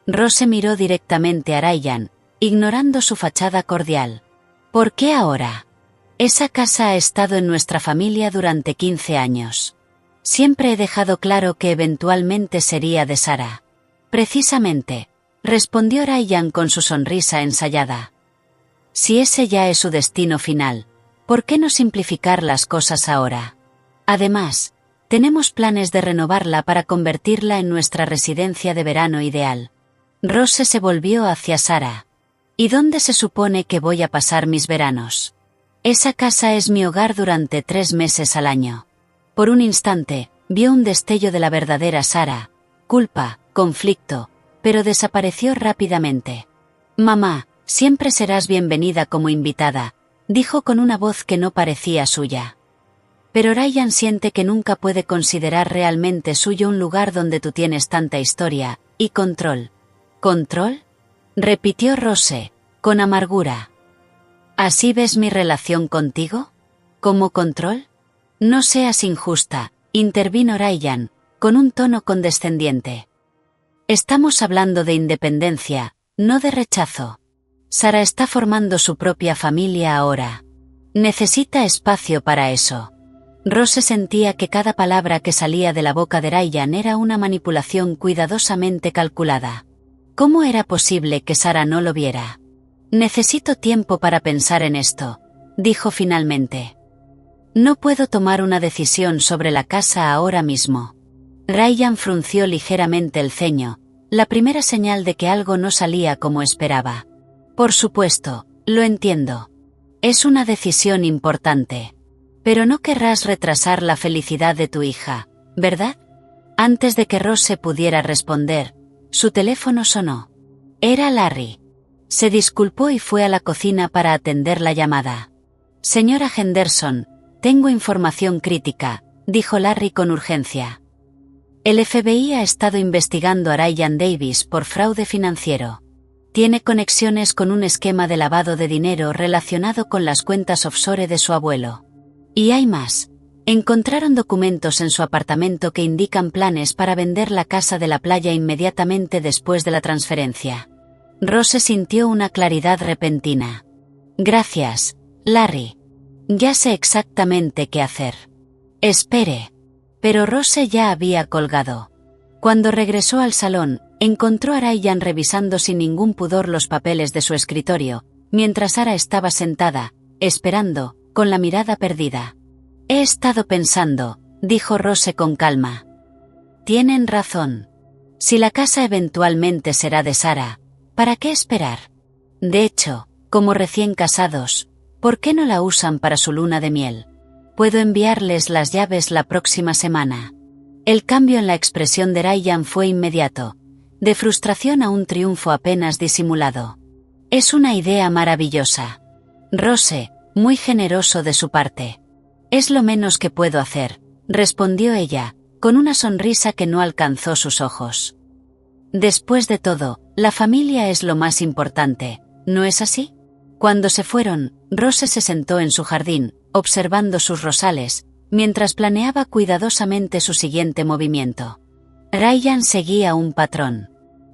S1: Rose miró directamente a Ryan, ignorando su fachada cordial. ¿Por qué ahora? Esa casa ha estado en nuestra familia durante 15 años. Siempre he dejado claro que eventualmente sería de Sara. Precisamente, respondió Ryan con su sonrisa ensayada. Si ese ya es su destino final, ¿por qué no simplificar las cosas ahora? Además, tenemos planes de renovarla para convertirla en nuestra residencia de verano ideal. Rose se volvió hacia Sara. ¿Y dónde se supone que voy a pasar mis veranos? Esa casa es mi hogar durante 3 meses al año. Por un instante, vio un destello de la verdadera Sara, culpa, conflicto, pero desapareció rápidamente. Mamá, siempre serás bienvenida como invitada, dijo con una voz que no parecía suya. Pero Ryan siente que nunca puede considerar realmente suyo un lugar donde tú tienes tanta historia y control. ¿Control?, repitió Rose, con amargura. ¿Así ves mi relación contigo? ¿Como control? No seas injusta, intervino Ryan, con un tono condescendiente. Estamos hablando de independencia, no de rechazo. Sara está formando su propia familia ahora. Necesita espacio para eso. Rose sentía que cada palabra que salía de la boca de Ryan era una manipulación cuidadosamente calculada. ¿Cómo era posible que Sara no lo viera? Necesito tiempo para pensar en esto, dijo finalmente. No puedo tomar una decisión sobre la casa ahora mismo. Ryan frunció ligeramente el ceño, la primera señal de que algo no salía como esperaba. Por supuesto, lo entiendo. Es una decisión importante. Pero no querrás retrasar la felicidad de tu hija, ¿verdad? Antes de que Rose pudiera responder, su teléfono sonó. Era Larry. Se disculpó y fue a la cocina para atender la llamada. Señora Henderson, tengo información crítica, dijo Larry con urgencia. El FBI ha estado investigando a Ryan Davis por fraude financiero. Tiene conexiones con un esquema de lavado de dinero relacionado con las cuentas offshore de su abuelo. Y hay más. Encontraron documentos en su apartamento que indican planes para vender la casa de la playa inmediatamente después de la transferencia. Rose sintió una claridad repentina. Gracias, Larry. Ya sé exactamente qué hacer. Espere. Pero Rose ya había colgado. Cuando regresó al salón, encontró a Ryan revisando sin ningún pudor los papeles de su escritorio, mientras Sara estaba sentada, esperando, con la mirada perdida. He estado pensando, dijo Rose con calma. Tienen razón. Si la casa eventualmente será de Sara, ¿para qué esperar? De hecho, como recién casados, ¿por qué no la usan para su luna de miel? Puedo enviarles las llaves la próxima semana. El cambio en la expresión de Ryan fue inmediato, de frustración a un triunfo apenas disimulado. Es una idea maravillosa. Rose, muy generoso de su parte. Es lo menos que puedo hacer, respondió ella, con una sonrisa que no alcanzó sus ojos. Después de todo, la familia es lo más importante, ¿no es así? Cuando se fueron, Rose se sentó en su jardín, observando sus rosales, mientras planeaba cuidadosamente su siguiente movimiento. Ryan seguía un patrón.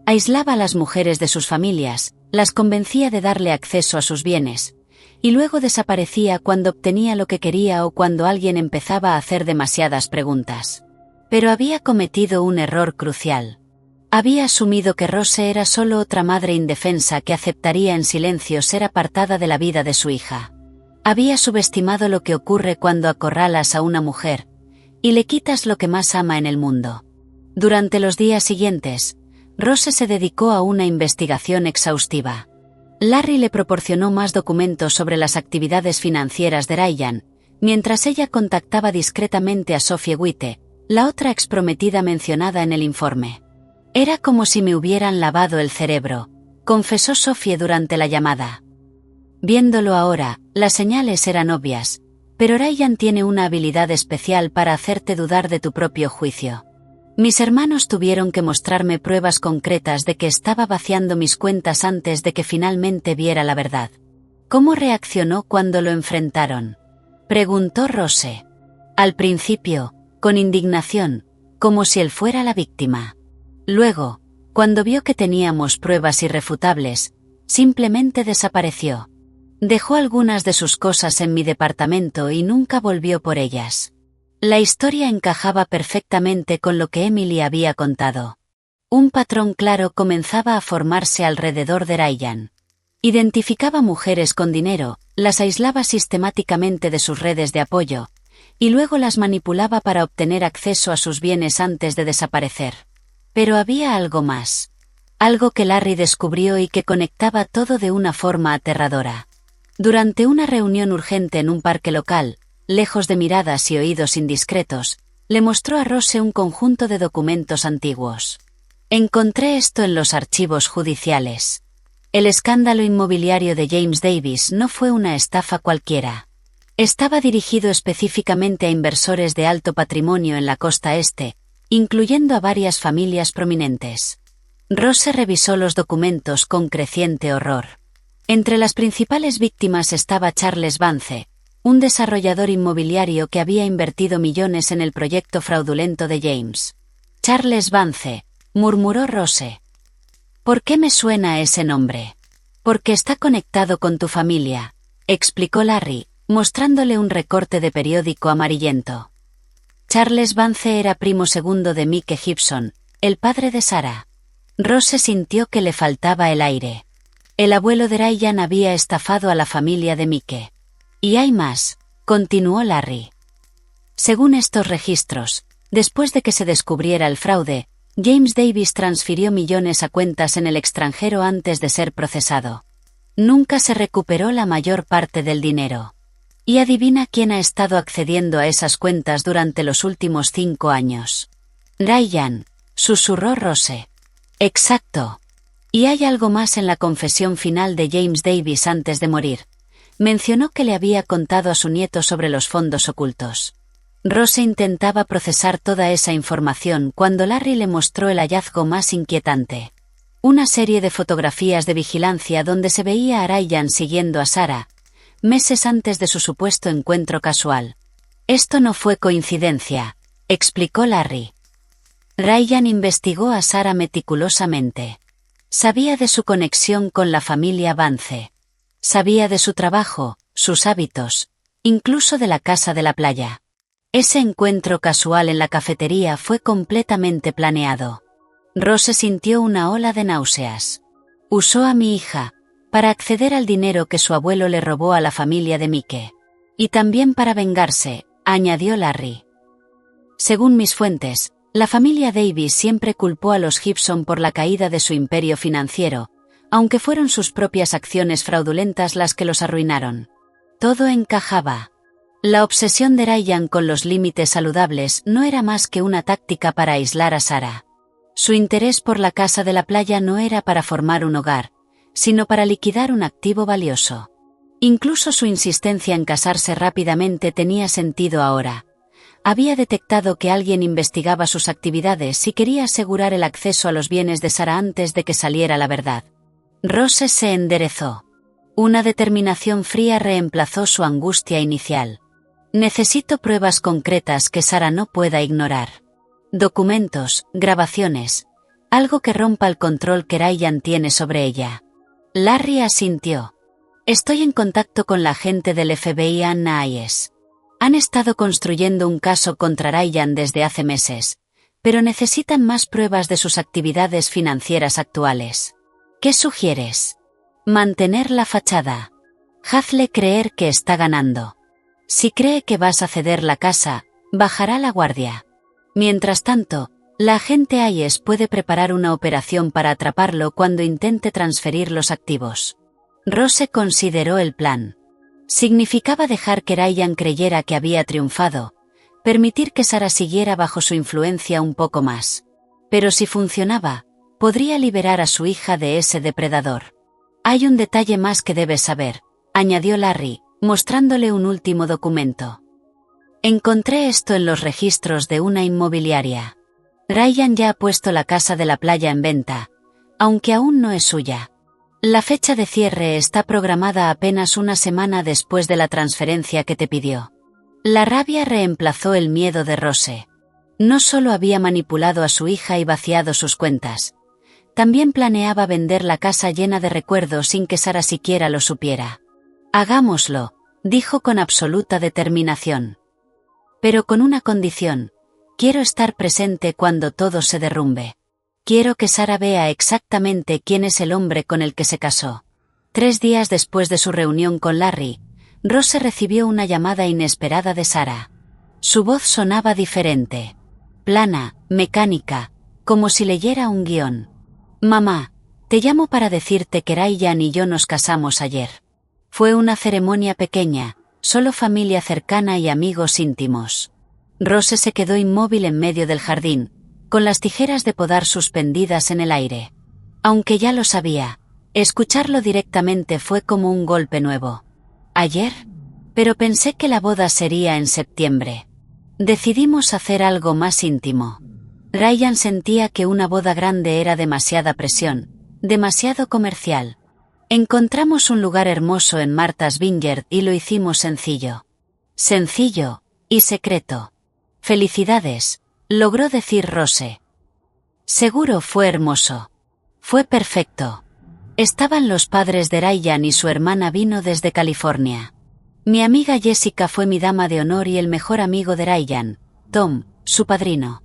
S1: Aislaba a las mujeres de sus familias, las convencía de darle acceso a sus bienes, y luego desaparecía cuando obtenía lo que quería o cuando alguien empezaba a hacer demasiadas preguntas. Pero había cometido un error crucial. Había asumido que Rose era solo otra madre indefensa que aceptaría en silencio ser apartada de la vida de su hija. Había subestimado lo que ocurre cuando acorralas a una mujer, y le quitas lo que más ama en el mundo. Durante los días siguientes, Rose se dedicó a una investigación exhaustiva. Larry le proporcionó más documentos sobre las actividades financieras de Ryan, mientras ella contactaba discretamente a Sophie Witte, la otra exprometida mencionada en el informe. Era como si me hubieran lavado el cerebro, confesó Sophie durante la llamada. Viéndolo ahora, las señales eran obvias, pero Ryan tiene una habilidad especial para hacerte dudar de tu propio juicio. Mis hermanos tuvieron que mostrarme pruebas concretas de que estaba vaciando mis cuentas antes de que finalmente viera la verdad. ¿Cómo reaccionó cuando lo enfrentaron?, preguntó Rose. Al principio, con indignación, como si él fuera la víctima. Luego, cuando vio que teníamos pruebas irrefutables, simplemente desapareció. Dejó algunas de sus cosas en mi departamento y nunca volvió por ellas. La historia encajaba perfectamente con lo que Emily había contado. Un patrón claro comenzaba a formarse alrededor de Ryan. Identificaba mujeres con dinero, las aislaba sistemáticamente de sus redes de apoyo, y luego las manipulaba para obtener acceso a sus bienes antes de desaparecer. Pero había algo más. Algo que Larry descubrió y que conectaba todo de una forma aterradora. Durante una reunión urgente en un parque local, lejos de miradas y oídos indiscretos, le mostró a Rose un conjunto de documentos antiguos. Encontré esto en los archivos judiciales. El escándalo inmobiliario de James Davis no fue una estafa cualquiera. Estaba dirigido específicamente a inversores de alto patrimonio en la costa este, incluyendo a varias familias prominentes. Rose revisó los documentos con creciente horror. Entre las principales víctimas estaba Charles Vance, un desarrollador inmobiliario que había invertido millones en el proyecto fraudulento de James. Charles Vance, murmuró Rose. ¿Por qué me suena ese nombre? Porque está conectado con tu familia, explicó Larry, mostrándole un recorte de periódico amarillento. Charles Vance era primo segundo de Mike Gibson, el padre de Sarah. Rose sintió que le faltaba el aire. El abuelo de Ryan había estafado a la familia de Mike. Y hay más, continuó Larry. Según estos registros, después de que se descubriera el fraude, James Davis transfirió millones a cuentas en el extranjero antes de ser procesado. Nunca se recuperó la mayor parte del dinero. Y adivina quién ha estado accediendo a esas cuentas durante los últimos 5 años. Ryan, susurró Rose. Exacto. Y hay algo más en la confesión final de James Davis antes de morir. Mencionó que le había contado a su nieto sobre los fondos ocultos. Rose intentaba procesar toda esa información cuando Larry le mostró el hallazgo más inquietante. Una serie de fotografías de vigilancia donde se veía a Ryan siguiendo a Sarah, meses antes de su supuesto encuentro casual. Esto no fue coincidencia, explicó Larry. Ryan investigó a Sarah meticulosamente. Sabía de su conexión con la familia Vance. Sabía de su trabajo, sus hábitos, incluso de la casa de la playa. Ese encuentro casual en la cafetería fue completamente planeado. Rose sintió una ola de náuseas. Usó a mi hija para acceder al dinero que su abuelo le robó a la familia de Mike. Y también para vengarse, añadió Larry. Según mis fuentes, la familia Davis siempre culpó a los Gibson por la caída de su imperio financiero, aunque fueron sus propias acciones fraudulentas las que los arruinaron. Todo encajaba. La obsesión de Ryan con los límites saludables no era más que una táctica para aislar a Sarah. Su interés por la casa de la playa no era para formar un hogar, sino para liquidar un activo valioso. Incluso su insistencia en casarse rápidamente tenía sentido ahora. Había detectado que alguien investigaba sus actividades y quería asegurar el acceso a los bienes de Sarah antes de que saliera la verdad. Rose se enderezó. Una determinación fría reemplazó su angustia inicial. Necesito pruebas concretas que Sarah no pueda ignorar. Documentos, grabaciones, algo que rompa el control que Ryan tiene sobre ella. Larry asintió. Estoy en contacto con la agente del FBI Anna Hayes. Han estado construyendo un caso contra Ryan desde hace meses, pero necesitan más pruebas de sus actividades financieras actuales. ¿Qué sugieres? Mantener la fachada. Hazle creer que está ganando. Si cree que vas a ceder la casa, bajará la guardia. Mientras tanto, la agente Hayes puede preparar una operación para atraparlo cuando intente transferir los activos. Rose consideró el plan. Significaba dejar que Ryan creyera que había triunfado, permitir que Sarah siguiera bajo su influencia un poco más. Pero si funcionaba, podría liberar a su hija de ese depredador. Hay un detalle más que debes saber, añadió Larry, mostrándole un último documento. Encontré esto en los registros de una inmobiliaria. Ryan ya ha puesto la casa de la playa en venta, aunque aún no es suya. La fecha de cierre está programada apenas una semana después de la transferencia que te pidió. La rabia reemplazó el miedo de Rose. No solo había manipulado a su hija y vaciado sus cuentas. También planeaba vender la casa llena de recuerdos sin que Sara siquiera lo supiera. Hagámoslo, dijo con absoluta determinación. Pero con una condición. Quiero estar presente cuando todo se derrumbe. Quiero que Sara vea exactamente quién es el hombre con el que se casó. 3 días después de su reunión con Larry, Rose recibió una llamada inesperada de Sara. Su voz sonaba diferente. Plana, mecánica, como si leyera un guión. Mamá, te llamo para decirte que Ryan y yo nos casamos ayer. Fue una ceremonia pequeña, solo familia cercana y amigos íntimos. Rose se quedó inmóvil en medio del jardín, con las tijeras de podar suspendidas en el aire. Aunque ya lo sabía, escucharlo directamente fue como un golpe nuevo. ¿Ayer? Pero pensé que la boda sería en septiembre. Decidimos hacer algo más íntimo. Ryan sentía que una boda grande era demasiada presión, demasiado comercial. Encontramos un lugar hermoso en Martha's Vineyard y lo hicimos sencillo. Sencillo y secreto. Felicidades, logró decir Rose. Seguro fue hermoso. Fue perfecto. Estaban los padres de Ryan y su hermana vino desde California. Mi amiga Jessica fue mi dama de honor y el mejor amigo de Ryan, Tom, su padrino.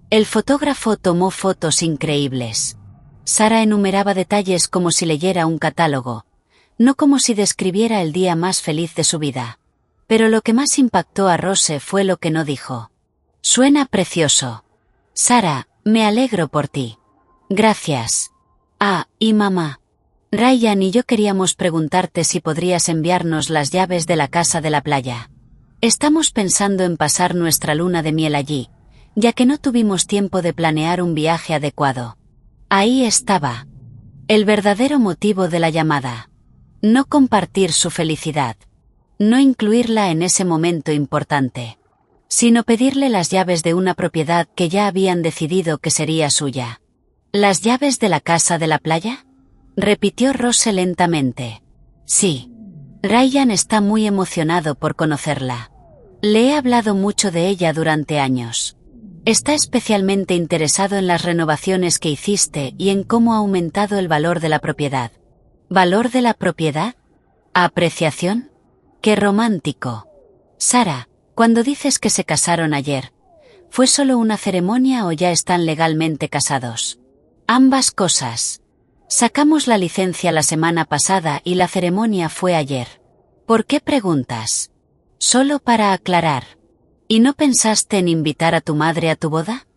S1: El fotógrafo tomó fotos increíbles. Sara enumeraba detalles como si leyera un catálogo, no como si describiera el día más feliz de su vida. Pero lo que más impactó a Rose fue lo que no dijo. Suena precioso. Sara, me alegro por ti. Gracias. Ah, y mamá. Ryan y yo queríamos preguntarte si podrías enviarnos las llaves de la casa de la playa. Estamos pensando en pasar nuestra luna de miel allí, ya que no tuvimos tiempo de planear un viaje adecuado. Ahí estaba. El verdadero motivo de la llamada. No compartir su felicidad. No incluirla en ese momento importante. Sino pedirle las llaves de una propiedad que ya habían decidido que sería suya. ¿Las llaves de la casa de la playa? Repitió Rose lentamente. Sí. Ryan está muy emocionado por conocerla. Le he hablado mucho de ella durante años. Está especialmente interesado en las renovaciones que hiciste y en cómo ha aumentado el valor de la propiedad. ¿Valor de la propiedad? ¿Apreciación? ¡Qué romántico! Sara, cuando dices que se casaron ayer, ¿fue solo una ceremonia o ya están legalmente casados? Ambas cosas. Sacamos la licencia la semana pasada y la ceremonia fue ayer. ¿Por qué preguntas? Solo para aclarar. ¿Y no pensaste en invitar a tu madre a tu boda?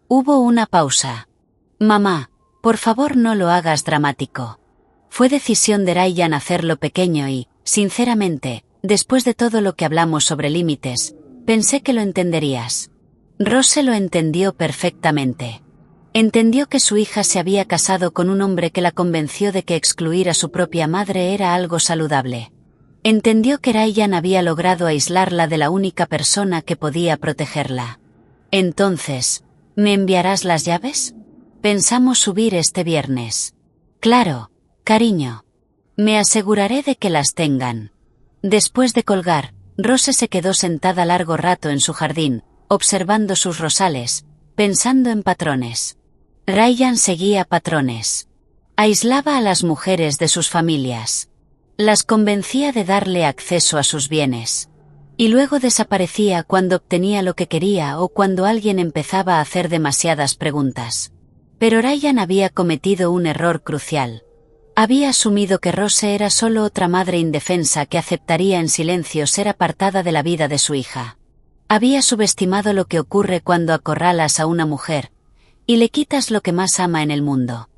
S1: Hubo una pausa. Mamá, por favor no lo hagas dramático. Fue decisión de Ryan hacerlo pequeño y, sinceramente, después de todo lo que hablamos sobre límites, pensé que lo entenderías. Rose lo entendió perfectamente. Entendió que su hija se había casado con un hombre que la convenció de que excluir a su propia madre era algo saludable. Entendió que Ryan había logrado aislarla de la única persona que podía protegerla. Entonces, ¿me enviarás las llaves? Pensamos subir este viernes. Claro, cariño. Me aseguraré de que las tengan. Después de colgar, Rose se quedó sentada largo rato en su jardín, observando sus rosales, pensando en patrones. Ryan seguía patrones. Aislaba a las mujeres de sus familias. Las convencía de darle acceso a sus bienes. Y luego desaparecía cuando obtenía lo que quería o cuando alguien empezaba a hacer demasiadas preguntas. Pero Ryan había cometido un error crucial. Había asumido que Rose era solo otra madre indefensa que aceptaría en silencio ser apartada de la vida de su hija. Había subestimado lo que ocurre cuando acorralas a una mujer y le quitas lo que más ama en el mundo.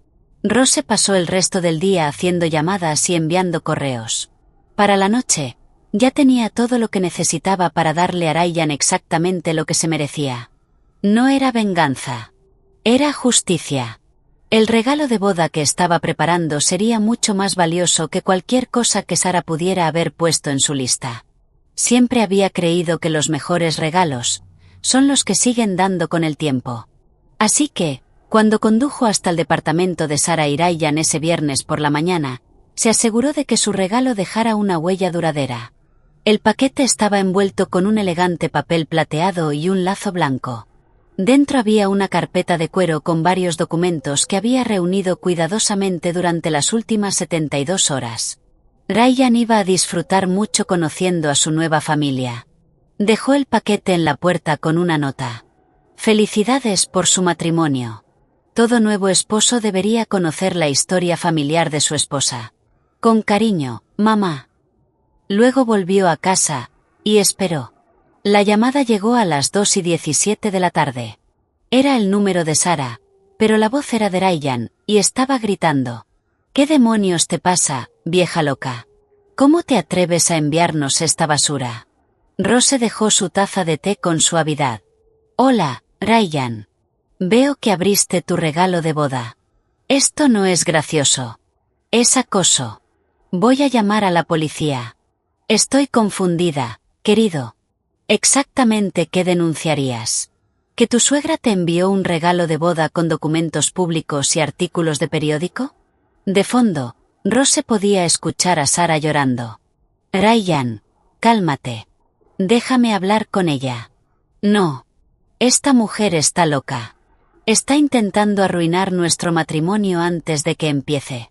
S1: Rose pasó el resto del día haciendo llamadas y enviando correos. Para la noche, ya tenía todo lo que necesitaba para darle a Ryan exactamente lo que se merecía. No era venganza. Era justicia. El regalo de boda que estaba preparando sería mucho más valioso que cualquier cosa que Sara pudiera haber puesto en su lista. Siempre había creído que los mejores regalos son los que siguen dando con el tiempo. Así que, cuando condujo hasta el departamento de Sara y Ryan ese viernes por la mañana, se aseguró de que su regalo dejara una huella duradera. El paquete estaba envuelto con un elegante papel plateado y un lazo blanco. Dentro había una carpeta de cuero con varios documentos que había reunido cuidadosamente durante las últimas 72 horas. Ryan iba a disfrutar mucho conociendo a su nueva familia. Dejó el paquete en la puerta con una nota. Felicidades por su matrimonio. Todo nuevo esposo debería conocer la historia familiar de su esposa. Con cariño, mamá. Luego volvió a casa y esperó. La llamada llegó a las 2:17 de la tarde. Era el número de Sara, pero la voz era de Ryan, y estaba gritando. ¿Qué demonios te pasa, vieja loca? ¿Cómo te atreves a enviarnos esta basura? Rose dejó su taza de té con suavidad. Hola, Ryan. Veo que abriste tu regalo de boda. Esto no es gracioso. Es acoso. Voy a llamar a la policía. Estoy confundida, querido. ¿Exactamente qué denunciarías? ¿Que tu suegra te envió un regalo de boda con documentos públicos y artículos de periódico? De fondo, Rose podía escuchar a Sara llorando. Ryan, cálmate. Déjame hablar con ella. No. Esta mujer está loca. Está intentando arruinar nuestro matrimonio antes de que empiece.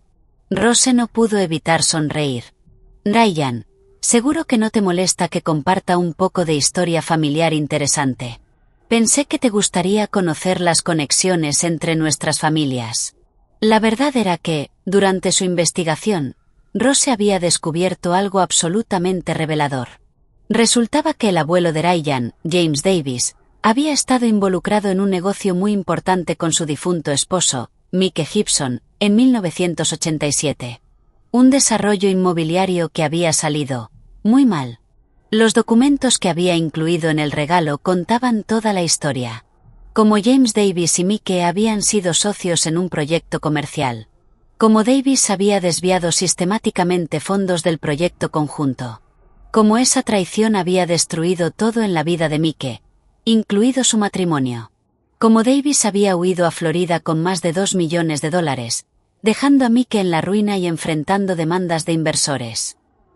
S1: Rose no pudo evitar sonreír. Ryan, seguro que no te molesta que comparta un poco de historia familiar interesante. Pensé que te gustaría conocer las conexiones entre nuestras familias. La verdad era que, durante su investigación, Rose había descubierto algo absolutamente revelador. Resultaba que el abuelo de Ryan, James Davis, había estado involucrado en un negocio muy importante con su difunto esposo, Mike Gibson, en 1987. Un desarrollo inmobiliario que había salido muy mal. Los documentos que había incluido en el regalo contaban toda la historia. Como James Davis y Mike habían sido socios en un proyecto comercial. Como Davis había desviado sistemáticamente fondos del proyecto conjunto. Como esa traición había destruido todo en la vida de Mike, incluido su matrimonio. Como Davis había huido a Florida con más de $2 millones, dejando a Mike en la ruina y enfrentando demandas de inversores.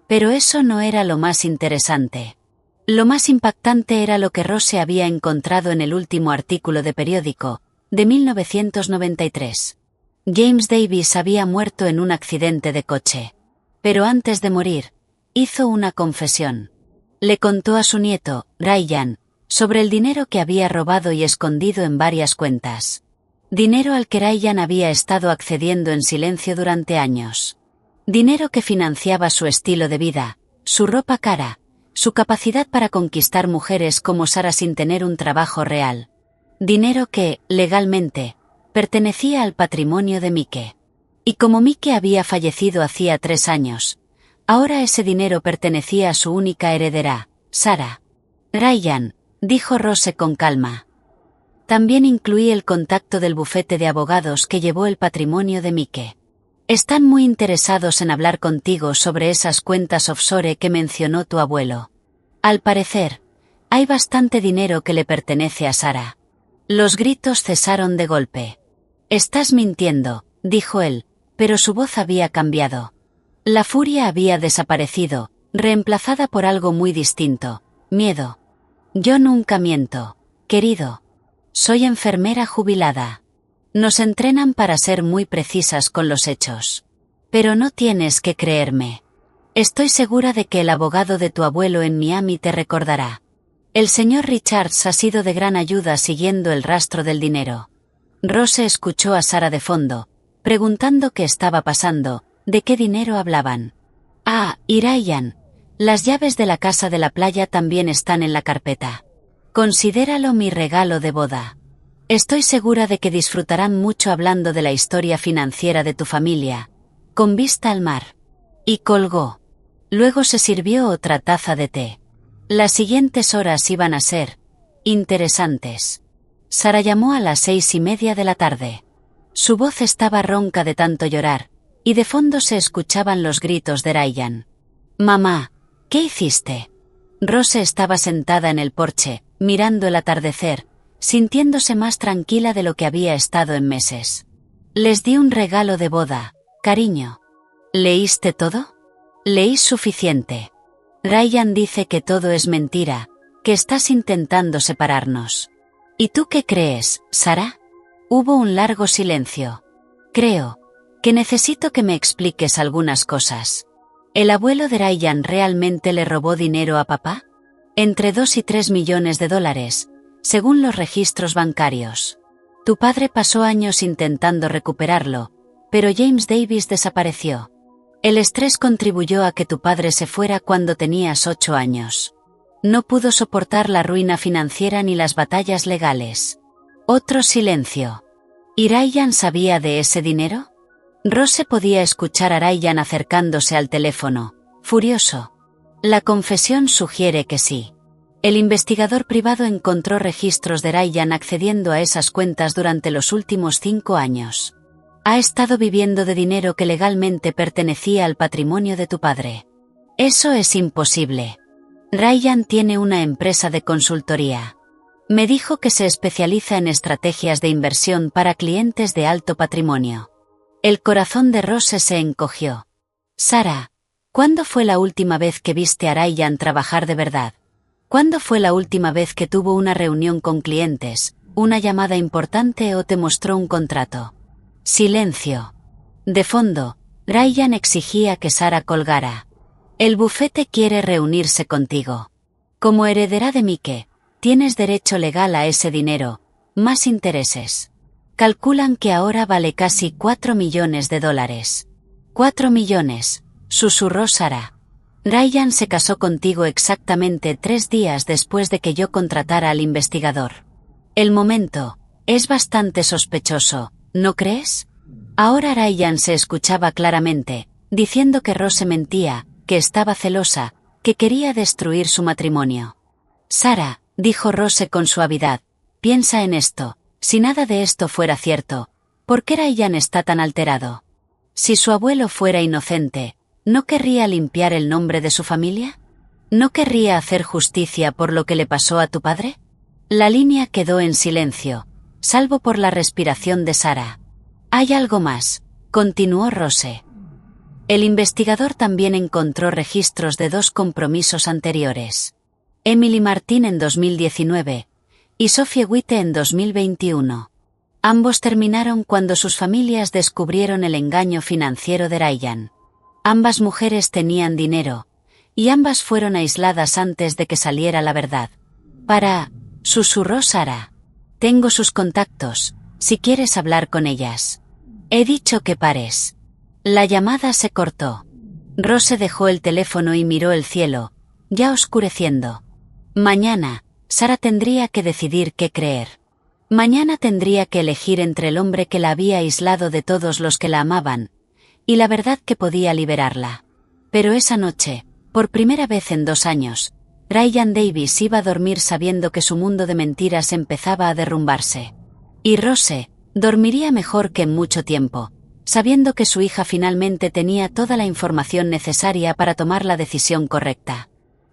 S1: Pero eso no era lo más interesante. Lo más impactante era lo que Rose había encontrado en el último artículo de periódico, de 1993. James Davis había muerto en un accidente de coche. Pero antes de morir, hizo una confesión. Le contó a su nieto, Ryan, sobre el dinero que había robado y escondido en varias cuentas. Dinero al que Ryan había estado accediendo en silencio durante años. Dinero que financiaba su estilo de vida, su ropa cara, su capacidad para conquistar mujeres como Sara sin tener un trabajo real. Dinero que, legalmente, pertenecía al patrimonio de Mike. Y como Mike había fallecido hacía 3 años, ahora ese dinero pertenecía a su única heredera, Sara. Ryan, dijo Rose con calma. También incluí el contacto del bufete de abogados que llevó el patrimonio de Mike. Están muy interesados en hablar contigo sobre esas cuentas offshore que mencionó tu abuelo. Al parecer, hay bastante dinero que le pertenece a Sara. Los gritos cesaron de golpe. Estás mintiendo, dijo él, pero su voz había cambiado. La furia había desaparecido, reemplazada por algo muy distinto, miedo. Yo nunca miento, querido. Soy enfermera jubilada. Nos entrenan para ser muy precisas con los hechos. Pero no tienes que creerme. Estoy segura de que el abogado de tu abuelo en Miami te recordará. El señor Richards ha sido de gran ayuda siguiendo el rastro del dinero. Rose escuchó a Sara de fondo, preguntando qué estaba pasando, de qué dinero hablaban. Ah, y Ryan, las llaves de la casa de la playa también están en la carpeta. Considéralo mi regalo de boda. Estoy segura de que disfrutarán mucho hablando de la historia financiera de tu familia, con vista al mar. Y colgó. Luego se sirvió otra taza de té. Las siguientes horas iban a ser interesantes. Sara llamó a las 6:30 de la tarde. Su voz estaba ronca de tanto llorar, y de fondo se escuchaban los gritos de Ryan. «Mamá, ¿qué hiciste?» Rose estaba sentada en el porche, mirando el atardecer, sintiéndose más tranquila de lo que había estado en meses. «Les di un regalo de boda, cariño». «¿Leíste todo?» «Leí suficiente. Ryan dice que todo es mentira, que estás intentando separarnos». «¿Y tú qué crees, Sara?» Hubo un largo silencio. «Creo que necesito que me expliques algunas cosas. ¿El abuelo de Ryan realmente le robó dinero a papá? Entre 2 y 3 millones de dólares, según los registros bancarios. Tu padre pasó años intentando recuperarlo, pero James Davis desapareció. El estrés contribuyó a que tu padre se fuera cuando tenías 8 años. No pudo soportar la ruina financiera ni las batallas legales». Otro silencio. ¿Y Ryan sabía de ese dinero? Rose podía escuchar a Ryan acercándose al teléfono, furioso. La confesión sugiere que sí. El investigador privado encontró registros de Ryan accediendo a esas cuentas durante los últimos 5 años. Ha estado viviendo de dinero que legalmente pertenecía al patrimonio de tu padre. Eso es imposible. Ryan tiene una empresa de consultoría. Me dijo que se especializa en estrategias de inversión para clientes de alto patrimonio. El corazón de Rose se encogió. Sara, ¿cuándo fue la última vez que viste a Ryan trabajar de verdad? ¿Cuándo fue la última vez que tuvo una reunión con clientes, una llamada importante o te mostró un contrato? Silencio. De fondo, Ryan exigía que Sara colgara. El bufete quiere reunirse contigo. Como heredera de Mike, tienes derecho legal a ese dinero, más intereses. Calculan que ahora vale casi 4 millones de dólares. 4 millones, susurró Sara. Ryan se casó contigo exactamente 3 días después de que yo contratara al investigador. El momento es bastante sospechoso, ¿no crees? Ahora Ryan se escuchaba claramente, diciendo que Rose mentía, que estaba celosa, que quería destruir su matrimonio. Sara, dijo Rose con suavidad, piensa en esto, si nada de esto fuera cierto, ¿por qué Ryan está tan alterado? Si su abuelo fuera inocente, ¿no querría limpiar el nombre de su familia? ¿No querría hacer justicia por lo que le pasó a tu padre? La línea quedó en silencio, salvo por la respiración de Sara. Hay algo más, continuó Rose. El investigador también encontró registros de 2 compromisos anteriores. Emily Martin en 2019 y Sophie Witte en 2021. Ambos terminaron cuando sus familias descubrieron el engaño financiero de Ryan. Ambas mujeres tenían dinero, y ambas fueron aisladas antes de que saliera la verdad. Susurró Sara. Tengo sus contactos, si quieres hablar con ellas. He dicho que pares. La llamada se cortó. Rose dejó el teléfono y miró el cielo, ya oscureciendo. Mañana, Sara tendría que decidir qué creer. Mañana tendría que elegir entre el hombre que la había aislado de todos los que la amaban, y la verdad que podía liberarla. Pero esa noche, por primera vez en 2 años, Ryan Davis iba a dormir sabiendo que su mundo de mentiras empezaba a derrumbarse. Y Rose dormiría mejor que en mucho tiempo, sabiendo que su hija finalmente tenía toda la información necesaria para tomar la decisión correcta.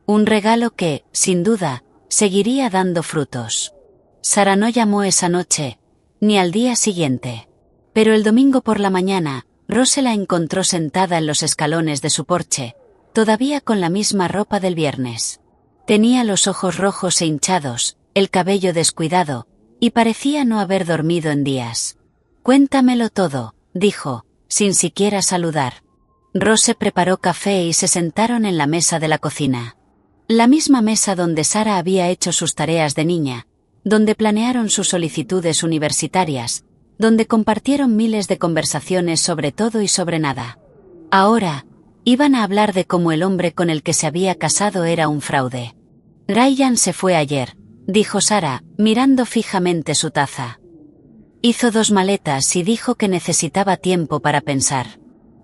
S1: Un regalo que, sin duda, seguiría dando frutos. Sara no llamó esa noche, ni al día siguiente. Pero el domingo por la mañana, Rose la encontró sentada en los escalones de su porche, todavía con la misma ropa del viernes. Tenía los ojos rojos e hinchados, el cabello descuidado, y parecía no haber dormido en días. «Cuéntamelo todo», dijo, sin siquiera saludar. Rose preparó café y se sentaron en la mesa de la cocina. La misma mesa donde Sara había hecho sus tareas de niña, donde planearon sus solicitudes universitarias, donde compartieron miles de conversaciones sobre todo y sobre nada. Ahora, iban a hablar de cómo el hombre con el que se había casado era un fraude. Ryan se fue ayer, dijo Sara, mirando fijamente su taza. Hizo 2 maletas y dijo que necesitaba tiempo para pensar.